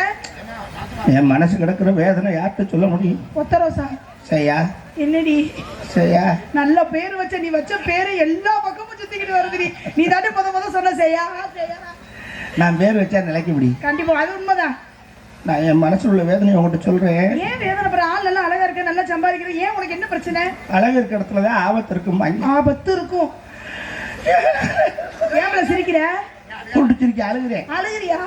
என் மனசு கிடக்குற வேதனை யார்கிட்ட சொல்ல முடியும்? ஒத்தரோசா சரியா? என்னடி சரியா? நல்ல பேர் வச்ச நீ, வச்ச பேரு எல்லா பக்கமும் சுத்திக்கிட்டு வருது. நீ தாண்டி முத சொன்ன செய்யா. நான் பேர் வச்சா நிலைக்க முடியும். கண்டிப்பா, அது உண்மைதான். நான் என் மனசுல உள்ள வேதனையை உங்கள்கிட்ட சொல்றேன். ஏன் வேதனை பண்ற? ஆள் நல்லா அழகா இருக்க, நல்லா சம்பாதிக்கிற, ஏன் உனக்கு என்ன பிரச்சனை? அழகு இருக்க இடத்துலதான் ஆபத்து இருக்கும். ஆபத்து இருக்கும். ஏன் சிரிக்கிற? குடிச்சிருக்க அழுகுறேன். அழுகுறியா?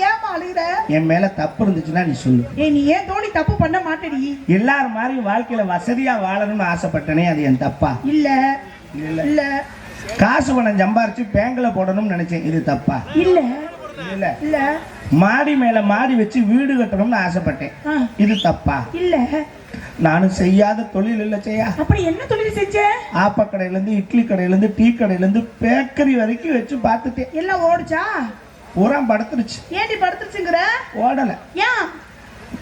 ஏமா அழுகுற? என் மேல தப்பு இருந்துச்சுன்னா நீ சொல்லு. நீ ஏன் தோணி தப்பு பண்ண மாட்டேடி? எல்லாரும் மாதிரி வாழ்க்கையில வசதியா வாழணும்னு ஆசைப்பட்டனே, அது என் தப்பா? இல்ல இல்ல. காசு பணம் சம்பாரிச்சு பேங்க்ல போடணும்னு நினைச்சேன், இது தப்பா? இல்ல இல்ல இல்ல. மாடி மேல மாடி வச்சு வீடு கட்டணும்னு ஆசைப்பட்டேன், இது தப்பா? இல்ல. நானும் செய்யாத தொழில் இல்ல செய்யா. அப்படி என்ன தொழில் செஞ்ச? ஆப்ப கடையில இருந்து, இட்லி கடையில இருந்து, டீ கடையில இருந்து, பேக்கரி வரைக்கும் வச்சு பார்த்துட்டேன். எல்லாம் ஓடுச்சா? பூரா படுத்துருச்சு. ஏன்டி படுத்துருச்சுங்கிற? ஓடல. ஏன்?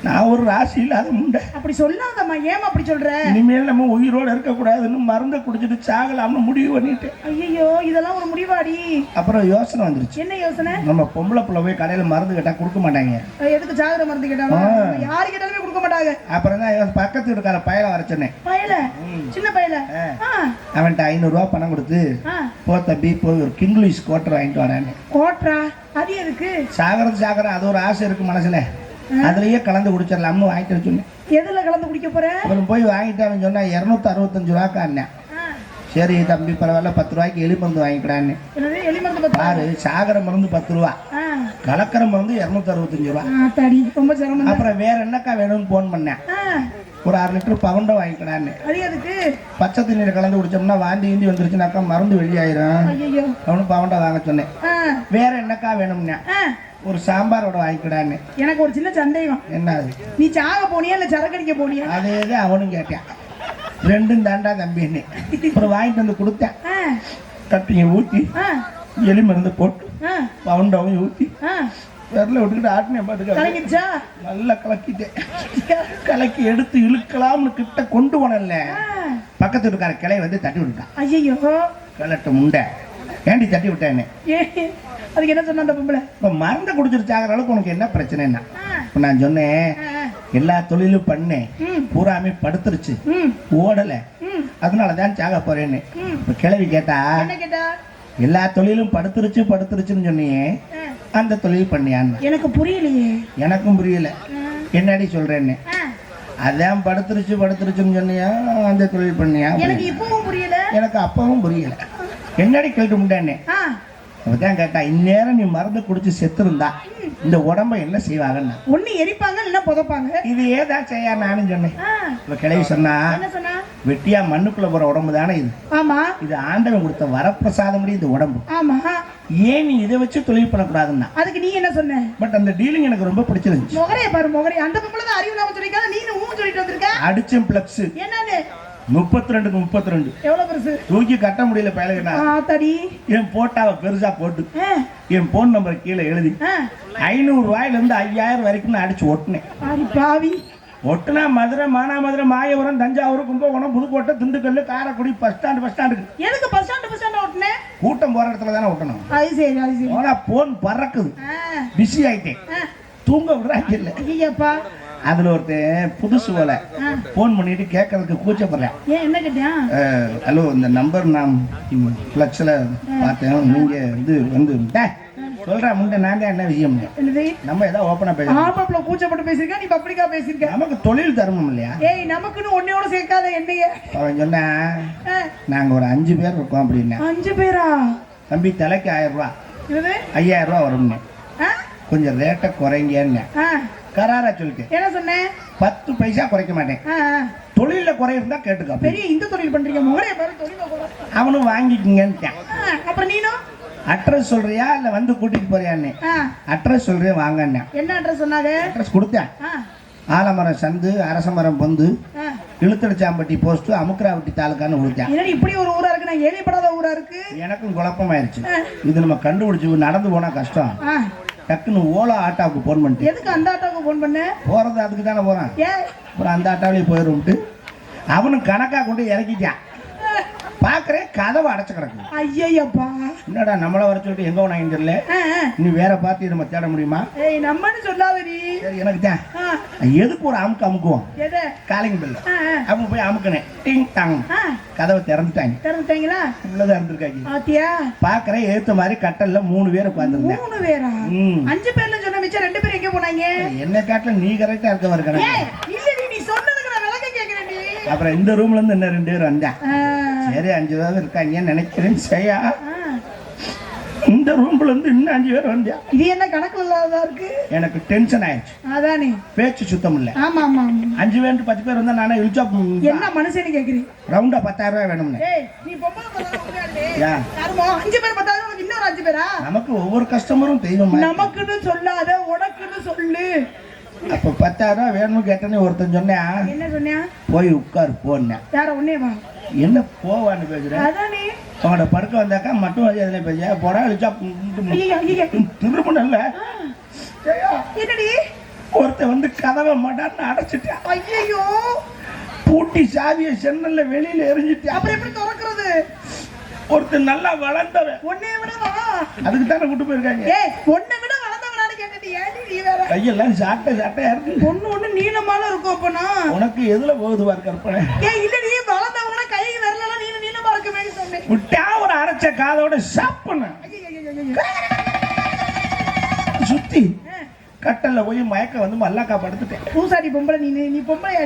நான் ஒரு ராசி இல்லாத முண்டை. அப்படி சொல்லாதம்மா. ஏன் அப்படி சொல்ற? இனிமேல் நம்ம உயிரோட இருக்க கூடாதுன்னு மருந்தை குடிச்சிட்டு சாகலாம்னு முடிவு பண்ணிட்டேன். ஐயோ, இதெல்லாம் ஒரு முடிவாடி. அப்புறம் யோசனை வந்துருச்சு. என்ன யோசனை? நம்ம பொம்பளை புள்ள போய் கடையில மருந்து கேட்டா கொடுக்க மாட்டாங்க. எதுக்கு சாகுற மருந்து கேட்டாலும்? யாரு கேட்டாலுமே கொடுக்க மாட்டாங்க. அப்புறம் தான் பக்கத்து இருக்கார பயல வர சொன்னேன். பயல? சின்ன பயல? அவன்கிட்ட 500 ரூபா பணம் கொடுத்து, போ தம்பி போய் ஒரு கிங்லிஷ் கோட்டர் வாங்கிட்டு வரான்னு. கோட்டரா? அது எதுக்கு? சாகரம் அது ஒரு ஆசை இருக்கு மனசுல, அதுலயே கலந்து குடிச்சிடலாம்னு வாங்கிட்டு சொன்னேன். எதுல கலந்து குடிக்க போற? அப்புறம் போய் வாங்கிட்டு அவன் சொன்னா 265 ரூபாய்க்கு அண்ணன். சரி தம்பி பரவாயில்ல, 10 ரூபாய்க்கு எலி மருந்து வாங்கிக்கிறான்னு. பாரு, சாகர மருந்து 10 ரூபா, கலக்கிற மருந்து 265 ரூபா. ரொம்ப சிரமம். அப்புறம் வேற என்னக்கா வேணும்னு போன் பண்ணேன். ஒரு 1/2 லிட்டர் பவுண்டை வாங்கிக்கடான்னு. அது எதுக்கு? பச்சை தண்ணியில் கலந்து குடிச்சோம்னா வாந்தி கீந்தி வந்துருச்சுனாக்கா மருந்து வெளியாயிரும். ஐயோ. அவனு பவுண்டை வாங்க சொன்னேன். வேற என்னக்கா வேணும்னா ஒரு சாம்பாரோட வாங்கிக்கடான்னு. எனக்கு ஒரு சின்ன சந்தேகம். என்ன அது? நீ சாக போனியா இல்ல சரக்கடிக்க போனியா? அதே அவனும் கேட்டான். ரெண்டும் தாண்டா தம்பின்னு. அப்புறம் வாங்கிட்டு வந்து கொடுத்தேன். கட்டிங்க ஊற்றி எலி மருந்து போட்டு பவுண்டாவும் ஊற்றி விரல விட்டுக்கிட்டு ஆட்டினேன். பாட்டுக்க கலங்கிடுச்சா? நல்லா கலக்கிட்டேன். கலக்கி எடுத்து இழுக்கலாம்னு கிட்ட கொண்டு போனல, பக்கத்து இருக்கார கிளைய வந்து தட்டி விட்டான். ஐயோ, கிளட்டு முண்டை ஏண்டி தட்டி விட்டேன்னு. அதுக்கு என்ன சொன்ன அந்த பொம்பளை? இப்போ மருந்தை குடிச்சிருச்சாகிற அளவுக்கு உனக்கு என்ன பிரச்சனைன்னா, இப்போ நான் சொன்னேன் எல்லா தொழிலும் பண்ணேன், பூராமே படுத்துருச்சு, ஓடலை, அதனாலதான் சாக போறேன்னு. இப்போ கிளவி கேட்டா எல்லா தொழிலும் படுத்துருச்சுன்னு சொன்னியே, அந்த தொழில் பண்ணியான்னு. எனக்கு புரியலையே. எனக்கும் புரியல என்னடி சொல்றேன்னு. அதான் படுத்துருச்சுன்னு சொன்னியா, அந்த தொழில் பண்ணியா? எனக்கு இப்பவும் புரியல. எனக்கு அப்பவும் புரியல. என்னடி கேட்டு முட்டானே. அவதான் கேட்டா, இந்நேரம் நீ மருந்து குடிச்சு செத்துருந்தா இந்த உடம்ப என்ன செய்வாங்கன்னா, ஒண்ணு எரிப்பாங்க இல்ல புதைப்பாங்க. இது ஏதான் செய்யா நானும் சொன்னேன். இப்ப கிளவி சொன்னா, வெட்டியா மண்ணுக்குள்ள போற உடம்பு தானே இது. ஆமா, இது ஆண்டவன் கொடுத்த வரப்பிரசாதம் இந்த உடம்பு. ஆமா, ஏன் நீ இதை வச்சு தொழில் பண்ணக்கூடாதுன்னா. அதுக்கு நீ என்ன சொன்ன? பட் அந்த டீலிங் எனக்கு ரொம்ப பிடிச்சிருந்துச்சு. முகரைய பாரு, முகரை. அந்த பொம்பளை தான் அறிவு நாம சொல்லிருக்காங்க, நீ ஊன்னு சொல்லிட்டு வந்திருக்க. அடிச்சும் பிளக்ஸ் என்னன்னு 32 எவ்வளவு பெருசு தூக்கி கட்ட முடியல பயலுகனா. தடி என் போட்டாவை பெருசா போட்டு என் போன் நம்பர் கீழே எழுதி 500 ரூபாயில இருந்து 5000 வரைக்கும் நான் அடிச்சு ஒட்டினேன். பாவி ஒட்டுனா மதுரை, மானாமதுரை, மாயவரம், தஞ்சாவூர், கும்பகோணம், புதுக்கோட்டை, திண்டுக்கல், காரைக்குடி, பஸ் ஸ்டாண்டுக்கு. எதுக்கு பஸ் ஸ்டாண்ட் ஓட்டுனேன்? கூட்டம் போற இடத்துல தானே ஒட்டணும். அது சரி. ஆனா போன் பறக்குது, பிஸி ஆயிட்டேன், தூங்க விடுறாங்க இல்ல. ஐயப்பா, அதுல ஒருத்தன் புதுசு போல போன் பண்ணிட்டு கேட்கறதுக்கு கூச்சப்படுறேன். என்ன கேட்டியா? ஹலோ, இந்த நம்பர் நான் பிளக்ஸ்ல பார்த்தேன், நீங்க இது வந்து சொல்றேன் முன்ன. நான் தான் என்ன விஷயம், நம்ம ஏதாவது ஓப்பனா பேசுறோம். கூச்சப்பட்டு பேசிருக்க, நீ பப்ளிக்கா பேசிருக்க. நமக்கு தொழில் தர்மம் இல்லையா? ஏய், நமக்குன்னு ஒன்னையோட சேர்க்காத என்னைய. அவன் சொன்னா, நாங்க ஒரு 5 பேர் இருக்கோம் அப்படின்னா. 5 பேரா? தம்பி தலைக்கு 1000 ரூபா, 5000 ரூபா வரும்னு, கொஞ்சம் ரேட்டை குறைங்கன்னு கராரா சொல்லிட்டு. என்ன சொன்னேன்? 10 பைசா குறைக்க மாட்டேன், தொழில குறையிருந்தா கேட்டுக்க. பெரிய இந்த தொழில் பண்றீங்க, முகரைய பாரு, தொழில. அவனும் வாங்கிக்கங்கன்னு. அப்புறம் நீனும் அட்ரஸ் சொல்றியா இல்ல வந்து கூட்டிட்டு போறியான்னு. அட்ரஸ் சொல்றேன் வாங்கன்னு. என்ன அட்ரஸ் சொன்னாங்க? அட்ரஸ் கொடுத்தேன். ஆலமரம் சந்து, அரசமரம் பொந்து, இழுத்தடிச்சாம்பட்டி போஸ்ட், அமுக்கராவட்டி தாலுக்கான்னு கொடுத்தேன். இப்படி ஒரு ஊரா இருக்கு, நான் ஏழைப்படாத ஊரா இருக்கு. எனக்கும் குழப்பமாயிருச்சு. இது நம்ம கண்டுபிடிச்சு நடந்து போனா கஷ்டம். டக்குன்னு ஓலா ஆட்டோவுக்கு போன் பண்ணிட்டு. எதுக்கு அந்த ஆட்டோவுக்கு போன் பண்ண? போறது அதுக்கு தானே போறான். அப்புறம் அந்த ஆட்டோவிலேயே போயிடும்ட்டு அவனும் கணக்கா கொண்டு இறக்கிட்டான். பாக்குறேன் கதவை அடைச்சு கிடக்கு. ஐயப்பா, என்னடா நம்மள வர சொல்லிட்டு எங்க போனாங்க தெரியல. நீ வேற பார்த்து நம்ம தேட முடியுமா? நம்மன்னு சொல்லாதடி. சரி, எனக்கு தான் எதுக்கு ஒரு அமுக்குவோம். காலிங் பெல் அவங்க போய் அமுக்கினேன். டிங் டாங், கதவை திறந்துட்டாங்களா? உள்ளதான் இருந்திருக்காங்க. பாக்குறேன் ஏத்த மாதிரி கட்டல்ல 3 பேர் உட்கார்ந்துருந்தேன். 3 பேரா? 5 பேர்ல சொன்ன மிச்சம் 2 பேர் எங்க போனாங்க? என்ன காட்டுல நீ கரெக்டா இருக்க வர கடை. நீ சொன்னதுக்கு நான் விளக்கம் கேக்குறேன். அப்புறம் இந்த ரூம்ல இருந்து இன்னும் 2 பேர் வந்தேன். சரி, 5 பேர் இருக்காங்கன்னு நினைக்கிறேன். சரியா, இந்த ரூம்ல இருந்து இன்னும் 5 பேர் வந்தா. இது என்ன கணக்குல இல்லாததா இருக்கு? எனக்கு டென்ஷன் ஆயிடுச்சு. அதானே, பேச்சு சுத்தம் இல்ல. ஆமா ஆமா, 5 பேர் 10 பேர் வந்தா நானே இழுச்சா. என்ன மனுஷன்னு கேக்குறீங்க? ரவுண்டா 10000 ரூபாய் வேணும்னு. நீ பொம்பளை பத்தாயிரம். யா யாருமோ 5 பேர் 10000, உனக்கு இன்னொரு 5 பேரா? நமக்கு ஒவ்வொரு கஸ்டமரும் தெய்வம். நமக்குன்னு சொல்லாத, உனக்குன்னு சொல்லு. அப்ப 10000 ரூபாய் வேணும்னு கேட்டேன்னு ஒருத்தன் சொன்னா. என்ன சொன்னியா? போய் உட்காரு போன. யார உன்னேவா? என்ன போவான்னு பேசுறேன். அதானே, அவனோட படுக்க வந்தாக்கா மட்டும் அதுல பேச போடா இழுச்சா திருமணம். என்னடி ஒருத்த வந்து கதவை மாட்டான்னு அடைச்சிட்டான். ஐயோ, பூட்டி சாவியை சென்னல்ல வெளியில எரிஞ்சிட்டான். அப்புறம் எப்படி திறக்கிறது? ஒருத்தர் நல்லா வளர்ந்தவன். ஒன்னே விடவா? அதுக்கு தானே கூட்டு போயிருக்காங்க. ஒன்னை விட வளர்ந்தவனான்னு கேட்டுட்டு ஏன் நீ வேற? கையெல்லாம் சாட்டையா இருக்கு. ஒண்ணு நீளமான இருக்கும். அப்பனா உனக்கு எதுல போகுது பாரு கற்பனை. இல்ல, நீ வளர்ந்தவங்கன்னா கை வரலாம், நீளமா இருக்குமே சொன்னேன். விட்டா ஒரு அரைச்ச காதோட சாப்பிட சுத்தி கட்டல்ல போய் மயக்க வந்து மல்லாக்கா படுத்துட்டேன். பூசாரி பொம்பளை நீ பொம்பளை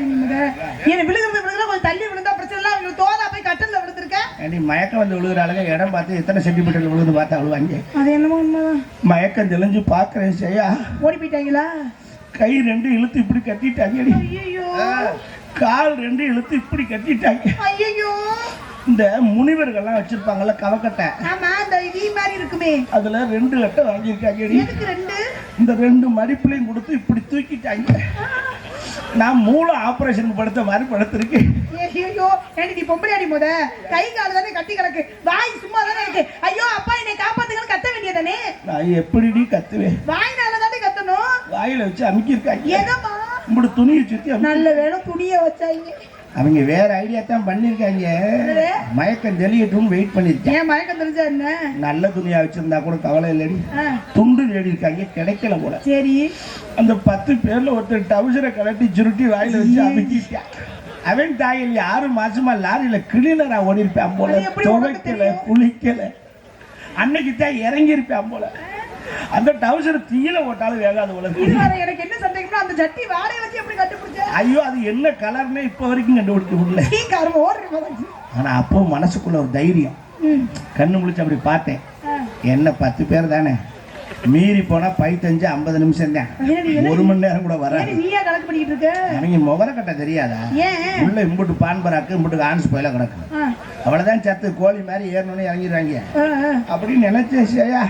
விழுகிறது கொஞ்சம் தள்ளி விழுந்தா பிரச்சனை இல்ல. தோதா போய் கட்டல்ல விழுந்திருக்க. நீ மயக்கம் வந்து விழுகிற அழகா இடம் பார்த்து எத்தனை சென்டிமீட்டர்ல விழுந்து பார்த்தா அழுவாங்க. அது என்னமோ உண்மைதான். மயக்கம் தெளிஞ்சு பாக்குறேன். செய்யா ஓடி போயிட்டாங்களா? கை 2 இழுத்து இப்படி கட்டிட்டாங்க. ஐயோ, கால் ரெண்டு இழுத்து இப்படி கட்டிட்டாங்க. ஐயோ இந்த முனிவர்கள்லாம் வச்சிருப்பாங்கல்ல கவக்கட்டை, ஆமா இந்த வி மாதிரி இருக்குமே, அதுல 2 கட்டை வாங்கியிருக்காங்க. எதுக்கு 2? இந்த 2 மடிப்புலையும் கொடுத்து இப்படி தூக்கிட்டாங்க. நான் மூளை ஆபரேஷன் படுத்த மாதிரி படுத்திருக்கேன். ஐயோ ஏண்டி நீ பொம்பளையாடி முத, கை கால் தானே கட்டி கிடக்கு, வாய் சும்மா தானே இருக்கு. ஐயோ அப்பா என்னை காப்பாத்துங்கன்னு கத்த வேண்டியதானே. நான் எப்படிடி கத்துவேன்? வாய்னால தானே கத்தணும். வாயில வச்சு அமுக்கியிருக்காங்க. எதமா இப்படி துணியை சுத்தி நல்ல வேலை துணியை வச்சாங்க. அவங்க வேற ஐடியா தான் பண்ணிருக்காங்க. மயக்கம் தெளியட்டும் வெயிட் பண்ணிருக்கேன். ஏன் மயக்கம் தெரிஞ்சா என்ன? நல்ல துணியா வச்சிருந்தா கூட கவலை இல்லடி. துண்டு தேடி இருக்காங்க, கிடைக்கல போல. சரி அந்த 10 பேர்ல ஒருத்தர் டவுசரை கலட்டி சுருட்டி வாயில வச்சு அமுக்கிட்டான். அவன் தாயில் 6 மாசமா லாரியில கிளீனரா ஓடி இருப்பான் போல. அது எப்படி உனக்கு துவைக்கல தெரியும்? குளிக்கல. அன்னைக்கு தான் இறங்கி இருப்பான் போல. அந்த டவுசர் தீயில ஓட்டாலும் வேகாது போல. இதுவரை எனக்கு என்ன சந்தேகம்னா அந்த ஜட்டி வாடகை வச்சு எப்படி கண்டுபிடிச்ச? ஐயோ அது என்ன கலர்னே இப்ப வரைக்கும் கண்டுபிடிக்க முடியல. நீ காரம் ஓடுறீங்க. ஆனா அப்போ மனசுக்குள்ள ஒரு தைரியம். கண்ணு முழிச்சு அப்படி பார்த்தேன். என்ன 10 பேர் தானே, மீறி போனா 15-50 நிமிஷம் தான், 1 மணி நேரம் கூட வராது. நீயா கணக்கு பண்ணிட்டு இருக்க? அவங்க முகர கட்ட தெரியாதா? ஏன் உள்ள இம்புட்டு பான்பராக்கு இம்புட்டு ஆன்ஸ் போயில கிடக்கு. அவ்வளவுதான் சத்து, கோழி மாதிரி ஏறணும்னு இறங்கிடுவாங்க அப்படின்னு நினைச்சேன். சேயா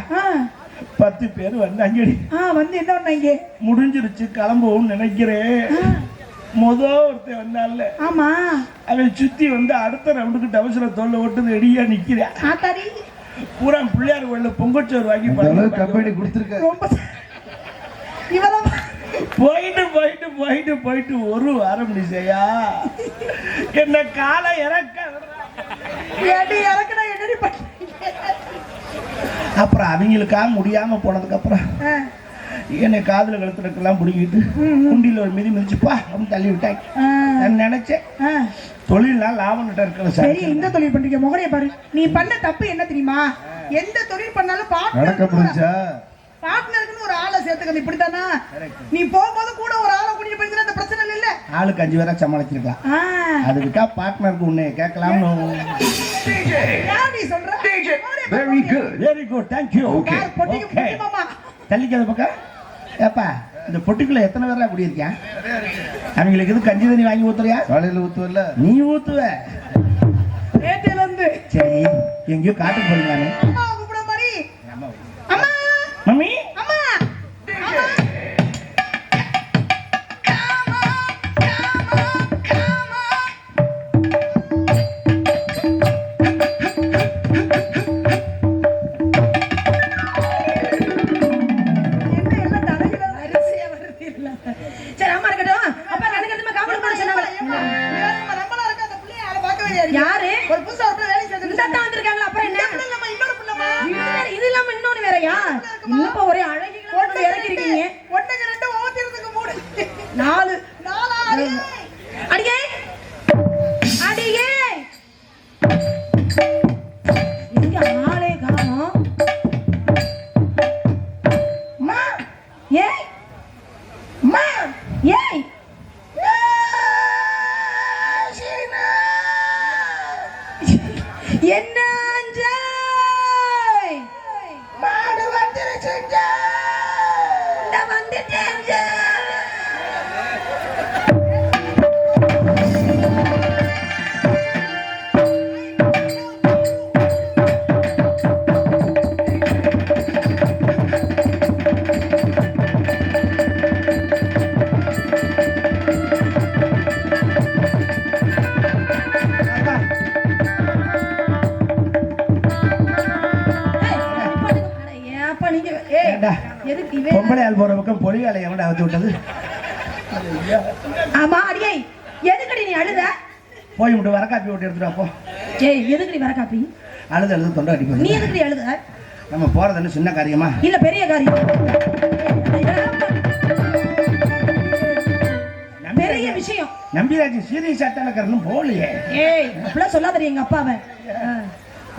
10 பேர் வந்தாங்கடி. வந்து என்ன பண்ணாங்க? முடிஞ்சிருச்சு கிளம்புவோம்னு நினைக்கிறேன். ஒருத்தன் வந்தால, ஆமா அவன் சுத்தி வந்து அடுத்த ரவுண்டுக்கு டவுசரை தோல்ல ஓட்டு ரெடியா நிக்கிறேன். ஆத்தாடி பூரா பிள்ளையார் கோயில பொங்கச்சோறு வாங்கி கம்பெனி கொடுத்துருக்க. ரொம்ப இவதான் போயிட்டு போயிட்டு போயிட்டு போயிட்டு 1 வாரம் நிச்சயா என்ன காலை இறக்க இறக்குனா என்னடி பண்ண? அப்புறம் அவங்களுக்காக முடியாம போனதுக்கு அப்புறம் என்னை காதுல கழுத்துறதுக்கெல்லாம் பிடிக்கிட்டு குண்டியில ஒரு மிதி மிதிச்சுப்பா அப்படின்னு தள்ளி விட்டாங்க. நான் நினைச்சேன் தொழிலாம் லாபம் இருக்கிற சரி, இந்த தொழில் பண்றீங்க முகரைய பாரு. நீ பண்ண தப்பு என்ன தெரியுமா? எந்த தொழில் பண்ணாலும் பார்ட்னருக்குன்னு ஒரு ஆளை சேர்த்துக்கணும். இப்படித்தானா? நீ போகும்போது கூட ஒரு ஆளை கூட்டிட்டு போயிருந்தா அந்த பிரச்சனை இல்ல. ஆளுக்கு 5 பேரா சமாளிச்சிருக்கலாம். அதுக்கிட்ட பார்ட்னருக்கு உன்னை கேட்கலாம்னு. நீ சொல்ற very good very good thank you. Okay தள்ளிக்காத பக்கம். ஏப்பா இந்த பொட்டிக்குள்ள எத்தனை பேரா குடியிருக்கியா? அவங்களுக்கு எது கஞ்சி தண்ணி வாங்கி ஊத்துறியா? காலையில ஊத்துவல்ல நீ ஊத்துவ. சரி எங்கேயோ காட்டுக்கு போயிருந்தானே. மம்மி யாரு ஒரு புதுசா ஒரு வேலை செஞ்சுட்டு வந்திருக்காங்க. அப்புறம் என்ன இது இல்லாம இன்னொன்னு வேறயா? இன்னப்ப ஒரே அழகிகளோட இறக்கிருக்கீங்க. 1 2 ஓத்திரத்துக்கு 3 4 4 அடியே அடியே இங்க ஆளே காணோம். மா ஏய் மா ஏய் என்ன அஞ்சாய் மாடு வந்துருச்சுங்க. நான் வந்துட்டேங்க. பொம்பளை ஆள் போற பக்கம் பொலி வேலை எவன்டா அவுத்து விட்டது? ஆமா அடியே எதுக்கடி நீ அழுத? போய் விட்டு வர காப்பி விட்டு எடுத்துட்டு அப்போ. ஏய் எதுக்கடி வர காப்பி? அழுது தொண்டை அடிக்கும். நீ எதுக்கடி அழுத? நம்ம போறதுன்னு சின்ன காரியமா இல்ல பெரிய காரியம், பெரிய விஷயம். நம்பிராஜி சீரியஸ் ஆட்டாலக்கறனும் போலையே. ஏய் அப்படிலாம் சொல்லாதீங்க எங்க அப்பாவை.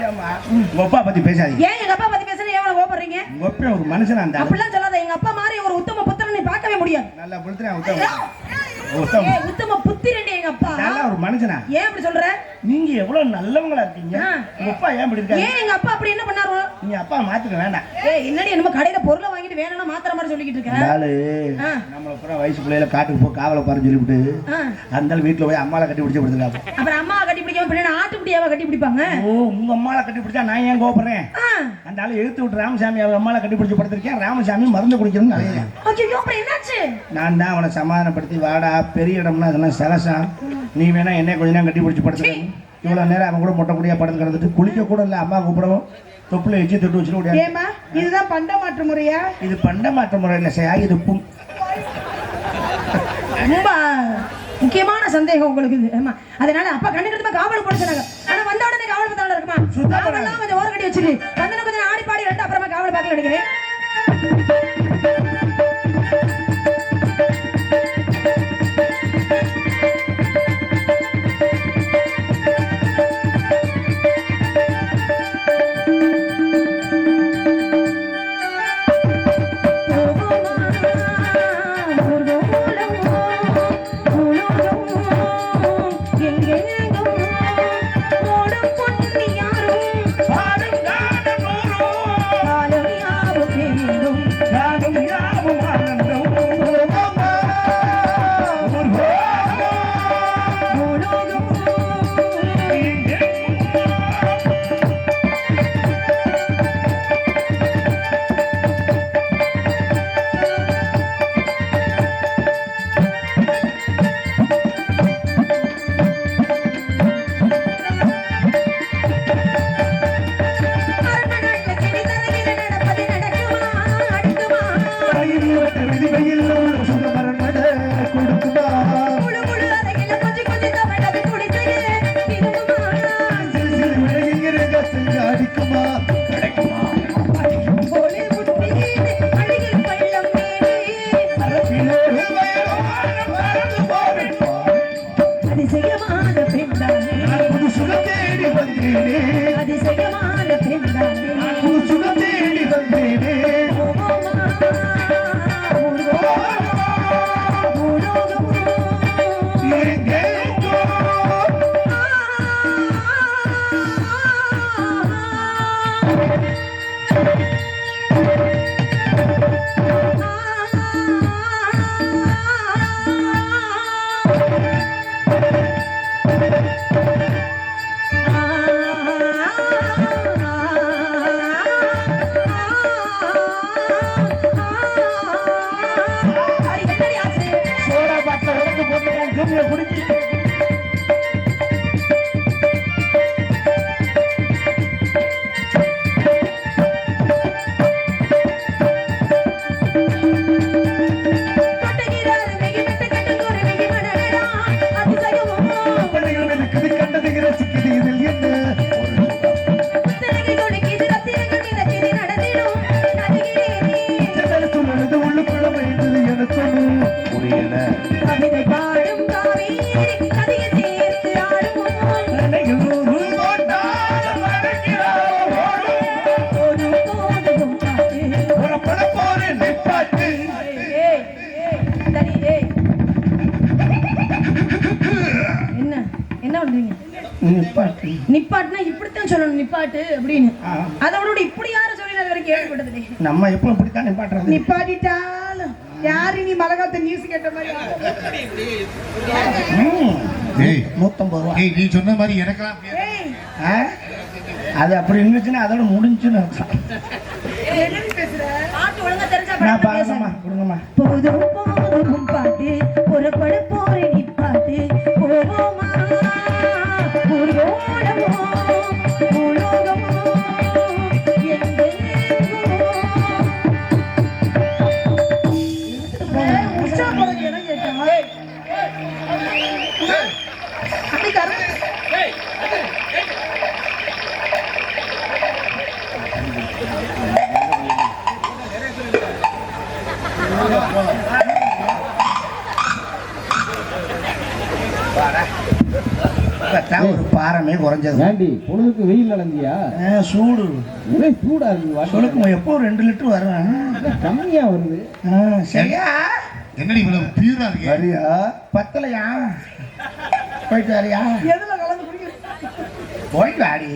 ஏமா உங்க அப்பா பத்தி பேசாதீங்க. ஏன் எங்க அப்பா பத்தி பேசுறீங்க? ஏன் கோபப்படுறீங்க? உங்க அப்பா ஒரு மனுஷனா இருந்தா அப்படிலாம் சொல்லாத. எங்க அப்பா மாதிரி ஒரு உத்தம புத்திரனை பார்க்கவே முடியாது. நல்லா புத்திரன் உத்தம உத்தம புத்திரன் புத்திரண்டி எங்க அப்பா. நல்ல ஒரு மனுஷனா? ஏன் அப்படி சொல்ற? நீங்க எவ்வளவு நல்லவங்களா இருக்கீங்க. உங்க அப்பா ஏன் இப்படி இருக்காரு? ஏன் எங்க அப்பா அப்படி என்ன பண்ணாரு? நீங்க அப்பா மாத்துக்க வேண்டாம். ஏய் என்னடி என்னமோ கடையில பொருளை வாங்கிட்டு வேணும்னா மாத்திர மாதிரி சொல்லிக்கிட்டு இருக்க. நாளு நம்மள பூரா வயசு பிள்ளையில காட்டுக்கு போ காவலை பாரு சொல்லிவிட்டு அந்த வீட்டுல போய் அம்மாவை கட்டி பிடிச்சு படுத்துருக்காங்க. அப்புறம் அம்மாவை கட்டி பிடிக்காம பின்னாடி ஆட்டுக்குட்டியாவை கட்டி பிடிப்பாங்க. ஓ உங்க அம்மாவை கட்டி பிடிச்சா நான் ஏன் கோபப்படுறேன்? அந்த ஆளு எழுத்து விட்டு ராமசாமி அவங்க அம்மாவை கட்டி பிடிச்சு படுத்திருக்கேன். ராமசாமி மருந்து குடிக்கணும்னு நிறைய. ஐயோ அப்புறம் என்னாச்சு? நான் தான் அவனை சமாதானப்படுத்தி வாடா பெரிய இடம்னா அதெல்லாம் சலசா நீ வேணா என்ன கொஞ்ச நேரம் கட்டி பிடிச்சி படுத்துக்க. இவ்வளவு நேரம் அவன் கூட மொட்டை குடியா படுத்து கிடந்துட்டு குளிக்க கூட இல்லை. அம்மா கூப்பிடவும் தொப்புல வச்சு தொட்டு வச்சுட்டு முடியாது. ஏமா இதுதான் பண்ட மாற்று முறையா? இது பண்ட மாற்ற முறை இல்லை செய்யா. இது ரொம்ப முக்கியமான சந்தேகம் உங்களுக்கு இது. ஆமா அதனால அப்பா கண்டுக்கிட்டு காவல் போட சொன்னாங்க. ஆனா வந்த உடனே காவல் பத்தால இருக்குமா? காவல்லாம் கொஞ்சம் ஓர கட்டி வச்சிரு. வந்தன கொஞ்சம் ஆடி பாடி ரெண்டு அப்புறமா காவல் பார்க்கல நினைக்கிறேன். நிப்பாட்டுனா இப்படித்தான் சொல்லணும் நிப்பாட்டு அப்படின்னு. அதோட இப்படி யாரும் சொல்லி அது வரைக்கும் கேள்விப்பட்டது. நம்ம எப்போ இப்படித்தான் நிப்பாட்டுறது. நிப்பாட்டிட்டாலும் யாரு நீ மலகாத்த நியூஸ் கேட்ட மாதிரி 150 ரூபா. நீ சொன்ன மாதிரி எனக்கெல்லாம் அது அப்படி இருந்துச்சுன்னா அதோட முடிஞ்சுன்னு பாட்டு ஒழுங்கா தெரிஞ்சா நான் பாருங்கம்மா கொடுங்கம்மா. போதும் போதும் பாட்டு ஒரு படு போற நிப்பாட்டு போவோமா ஒரு பாரமே குறைஞ்சது. ஏண்டி பொழுதுக்கு வெயில் நடந்தியா? சூடு சூடா இருக்கு. சொல்லுக்கு எப்போ 2 லிட்டர் வருவேன். கம்மியா வருது. சரியா? என்னடி இவ்வளவு பியூரா இருக்கு? சரியா? பத்தலையா? போயிட்டு வரியா? எதுல கலந்து குடிக்க? போயிட்டு வாடி.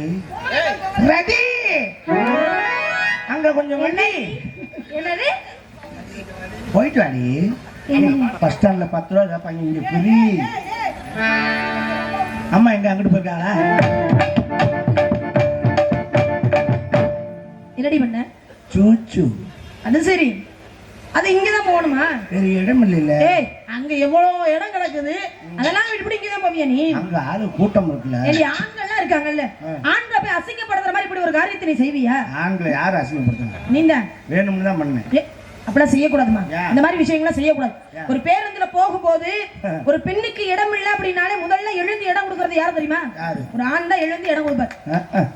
ரெடி. அங்க கொஞ்சம் வண்டி. என்னது போயிட்டு வாடி. பஸ் ஸ்டாண்ட்ல 10 ரூபா கேட்பாங்க, இங்க புரி. அம்மா எங்க அங்கிட்டு போயிருக்காங்களா? என்னடி பண்ண? சூச்சு. அது சரி, அது இங்கதான் போகணுமா? வேற இடம் இல்ல. ஏய், அங்க எவ்வளவு இடம் கிடக்குது, அதெல்லாம் விட்டுப்படி இங்கதான் போவியா நீ? அங்க ஆளு கூட்டம் இருக்குல்ல. ஏய், ஆண்கள்லாம் இருக்காங்கல்ல, ஆண்களை போய் அசிங்கப்படுத்துற மாதிரி இப்படி ஒரு காரியத்தை நீ செய்வியா? ஆண்களை யாரு அசிங்கப்படுத்துங்க? நீதான் வேணும்னு தான் பண்ணேன். அப்படிலாம் செய்யக்கூடாதுமா. ஏன்? இந்த மாதிரி விஷயங்கள்லாம் செய்யக்கூடாது. ஏன்? ஒரு பேருந்துல போகும்போது ஒரு பெண்ணுக்கு இடம் இல்லை அப்படின்னாலே முதல்ல எழுந்து இடம் கொடுக்கறது யாரு தெரியுமா? யாரு? ஒரு ஆண் தான் எழுந்து இடம் கொடுப்பார்.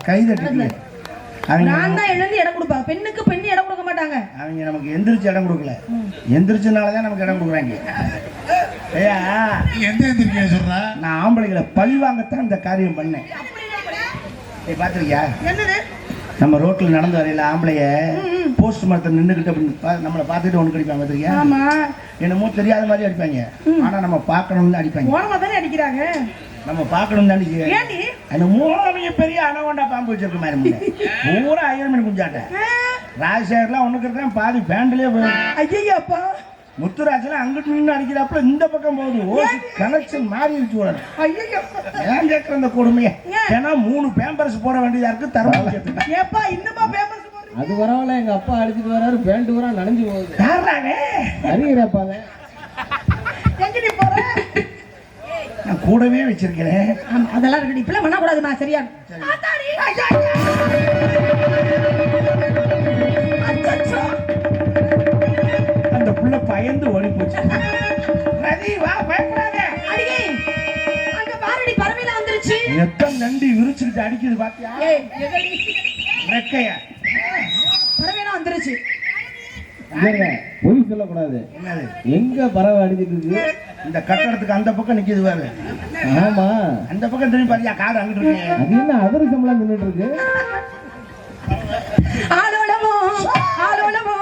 கை தட்டி. ஒரு ஆண் தான் எழுந்து இடம் கொடுப்பாங்க. பெண்ணுக்கு பெண்ணு இடம் கொடுக்க மாட்டாங்க. அவங்க நமக்கு எந்திரிச்சு இடம் கொடுக்கல, எந்திரிச்சனாலதான் நமக்கு இடம் கொடுக்குறாங்க. ஐயா, நீ எந்த எந்திரிக்க சொல்ற? நான் ஆம்பளைகளை பழி வாங்கத்தான் இந்த காரியம் பண்ணேன். நீ பாத்திருக்கியா? என்னது? நம்ம ரோட்ல நடந்து வரையில ஆம்பளைய போஸ்ட் மரத்தை நின்றுகிட்டு நம்மளை பார்த்துட்டு ஒன்று கடிப்பாங்க. பாத்திருக்கியா? ஆமா, என்னமோ தெரியாத மாதிரி அடிப்பாங்க. ஆனா நம்ம பார்க்கணும்னு அடிப்பாங்க. ஓரமா தானே அடிக்கிறாங்க. நம்ம பார்க்கணும் தாண்டி. ஏண்டி? அந்த மூணு பெரிய அனகொண்டா பாம்பு வச்சிருக்க மாதிரி பூரா ஐயர்மணி குஞ்சாட்ட ராஜசேகர்லாம் ஒண்ணுக்கு இருக்கான், பாதி பேண்ட்லயே போயிடும். ஐயப்பா, முத்துராஜெல்லாம் அங்கிட்டு நின்று அடிக்கிறாப்புல இந்த பக்கம் போகுது. ஓசி கனெக்ஷன் மாறி இருக்கு. ஐயோ, ஏன் கேட்கிற அந்த கொடுமையை? ஏன்னா 3 பேம்பர்ஸ் போட வேண்டியதா இருக்கு. தரமா ஏப்பா இன்னுமா பேப்பர்ஸ் போடுறீங்க? அது பரவாயில்ல, எங்க அப்பா அடிச்சுட்டு வராரு, பேண்ட் பூரா நனைஞ்சு போகுது. யாருறாங்க? அறிகிறப்பாங்க. எங்க நீ போற? நான் கூடவே வச்சிருக்கிறேன். ஆமா, அதெல்லாம் இருக்கு. இப்பெல்லாம் பண்ணக்கூடாதுமா, சரியா? ஆத்தாடி. அந்த புள்ள பயந்து ஓடி போச்சு. ரதி வா, பயப்படாத. அடியே, அங்க பாருடி, பறவைலாம் வந்துருச்சு. எத்தனை நண்டி விரிச்சுக்கிட்டு அடிக்குது பாத்தியா? ஏய், எதடி? ரெக்கைய பறவைலாம் வந்துருச்சு. இல்லைங்க, பொய் சொல்லக்கூடாது. என்னது? எங்க பறவை அடிச்சிட்டு இருக்கு? இந்த கட்டடத்துக்கு அந்த பக்கம் நிக்குது பாரு. ஆமா, அந்த பக்கம் திரும்பி பாத்தியா? காடு அங்கிட்டு இருக்கு. அது என்ன அதிரசம்லாம் நின்றுட்டு இருக்கு? ஆலோலமோ, ஆலோலமோ,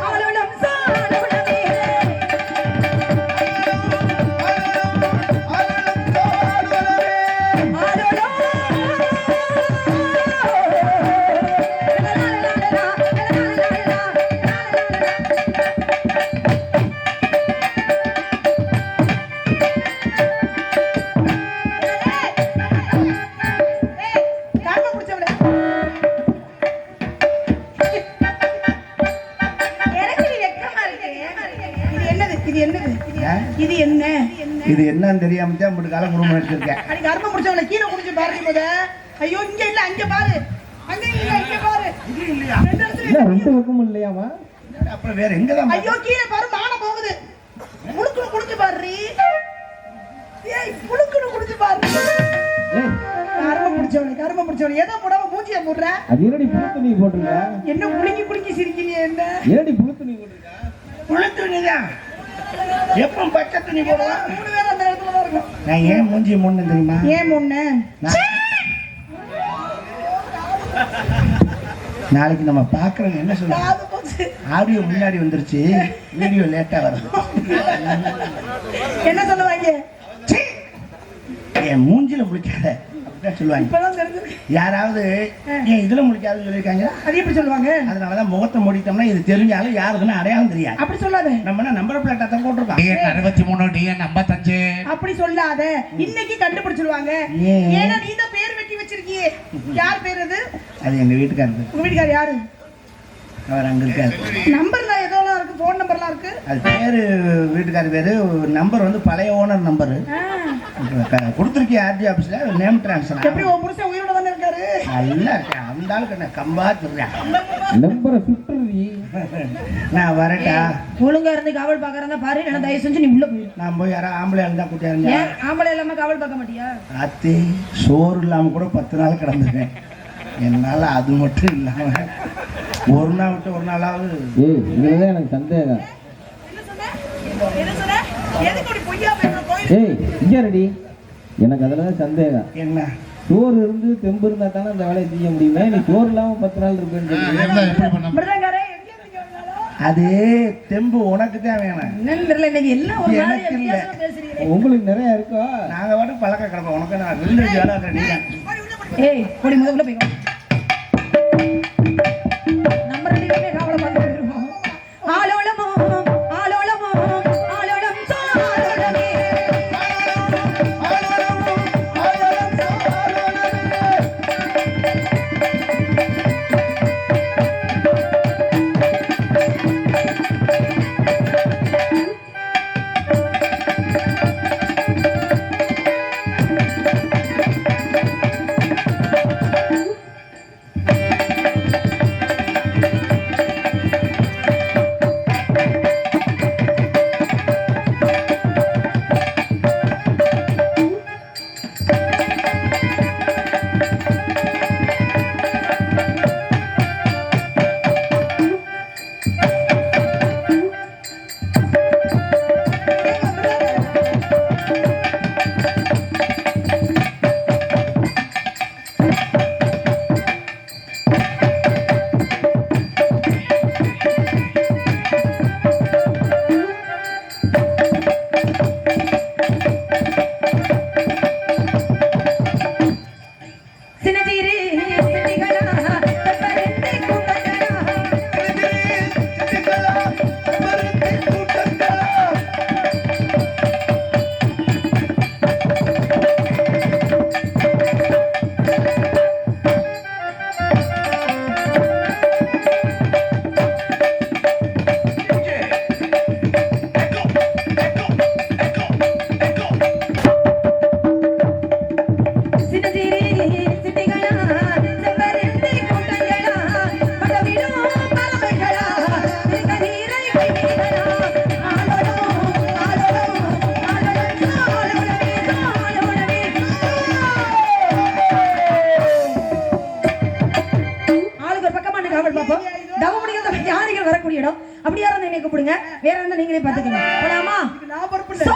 ஆலோலம் சாலோலமே. ஆலோலம். காரண பிடிச்சவளே. எனக்கு இது வெக்கமா இருக்கு. இது என்னது? இது என்னது? இது என்ன? இது என்னன்னு தெரியாம தான் இப்படி காலம் குடும்பம் எடுத்திருக்கேன். அடி கர்ம பிடிச்சவளே, கீழே குடிச்சு பாருடி முத. ஐயோ, இங்க இல்ல, அங்க பாரு. அங்க இல்ல, இங்க பாரு. இது இல்லையா? ரெண்டு இடத்துல இல்ல, 2 பக்கமும் இல்லையாமா? அப்புறம் வேற எங்கதான்? ஐயோ, கீழே பாரு, மானம் போகுது. முழுக்குன்னு குடிச்சு பாருடி. ஏய், முழுக்குன்னு குடிச்சு பாரு. ஏய், கர்ம பிடிச்சவளே, ஏதோ போடாம மூஞ்சிய போடுற. அது என்னடி புழு துணி போட்டிருக்கா? என்ன குலுங்கி குலுங்கி சிரிக்கிறீ என்ன? என்னடி புழு துணி போட்டிருக்கா? புள்ள துணிதான். எப்ப பச்சை துணி போடுவான்? 3 பேர் அந்த இடத்துல தான் இருக்கும். நான் ஏன் மூஞ்சி மூணு தெரியுமா? ஏன் முன்ன? நாளைக்கு நம்ம பாக்குறோம். என்ன சொல்ல? காது போச்சு. ஆடியோ முன்னாடி வந்துருச்சு, வீடியோ லேட்டா வருது. என்ன சொல்லுவாங்க? சீ, என் மூஞ்சில முடிக்காத அப்படிதான் சொல்லுவாங்க. இப்பதான் தெரிஞ்சிருக்கு. யாராவது ஏன் இதுல முடிக்காதுன்னு சொல்லியிருக்காங்க. அது எப்படி சொல்லுவாங்க? அதனாலதான் முகத்தை மூடிட்டோம்னா இது தெரிஞ்சாலும் யாருக்குன்னு அடையாளம் தெரியாது. அப்படி சொல்லாத. நம்ம நம்பர் பிளேட்டா தான் போட்டிருக்கோம். TN 63, TN 55. அப்படி சொல்லாத. இன்னைக்கு கண்டுபிடிச்சிருவாங்க. ஏன்? ஏன்னா நீ தான் பேர் வெட்டி வச்சிருக்கியே. யார் பேர் அது? அது எங்க வீட்டுக்காரரு. உங்க வீட்டுக்காரர் யாரு? அவர் அங்க இருக்காரு. நம்பர்ல ஏதோலாம் இருக்கு, போன் நம்பர்லாம் இருக்கு. அது பேரு வீட்டுக்காரர் பேரு. நம்பர் வந்து பழைய ஓனர் நம்பரு. கொடுத்துருக்கேன் ஆர்டி ஆபீஸ்ல. Name transfer. எப்படி உன் புருஷன் உயிரோட தானே இருக்காரு? நல்லா இருக்கேன். அந்த ஆளுக்கு என்ன கம்பா சொல்றேன். நம்பரை சுற்றுறி. நான் வரட்டா? ஒழுங்கா இருந்து காவல் பாக்குறதா பாரு. என்ன தயவு செஞ்சு நீ உள்ள போய். நான் போய் யாரா ஆம்பளை இருந்தா கூட்டியாருங்க. ஏன் ஆம்பளை இல்லாம காவல் பார்க்க மாட்டியா? அத்தி சோறு இல்லாம கூட 10 நாள் கிடந்துட்டேன். என்னால அது மட்டும் இல்லாம ஒரு நாள் விட்டு ஒரு நாளாவது. ஏய், இதுலதான் எனக்கு சந்தேகம். என்ன சொன்ன? எதுக்கு இப்படி பொய்யா பேசுற? கோயில் ஏய், இங்க ரெடி. எனக்கு அதுலதான் சந்தேகம். என்ன? சோறு இருந்து தெம்பு இருந்தா தானே அந்த வேலையை செய்ய முடியுமே. நீ சோறு இல்லாம 10 நாள் இருப்பேன்னு சொல்றீங்க. எல்லாம் எப்படி பண்ண? மிருதங்காரே எங்க இருந்தீங்க? அது தெம்பு உனக்கு தான் வேணும், என்னன்னு தெரியல இன்னைக்கு எல்லாம் ஒரு மாதிரி எனக்கு இல்ல. வித்தியாசமா பேசுறீங்க. உங்களுக்கு நிறைய இருக்கா? நாங்க பாட்டு பழக்க கிடப்போம். உனக்கு நான் 2 வேலை இருக்கிற நீ தான். ஏய் போடி முதல்ல போய் நம்ம 2 பேருமே காவல பார்த்துட்டு இருக்கோம். ஆலோலமோ ஆலோலமோ ஆலோலம் சாலோலமே சினஜீரி சினிகளா தப்பரண்டே கூட்டங்களா சினஜீரி சினிகளா தப்பரண்டே கூட்டங்களா படவிடும் பறவைகளா கதிரை வைகளா ஆலோலோ ஆலோலோ ஆலோலோ ஆலோலமே ஆலோலமே ஆளுக்கு ஒரு பக்கமா நிக்க காவல் பாப்போம். தவமுடிகள் யானைகள் வரக்கூடிய இடம். அப்படி யாரும் என்னை கூப்பிடுங்க, வேற இருந்தா நீங்களே பாத்துக்கங்க. போலாமா? நான் பொறுப்பு இல்லை. சோ.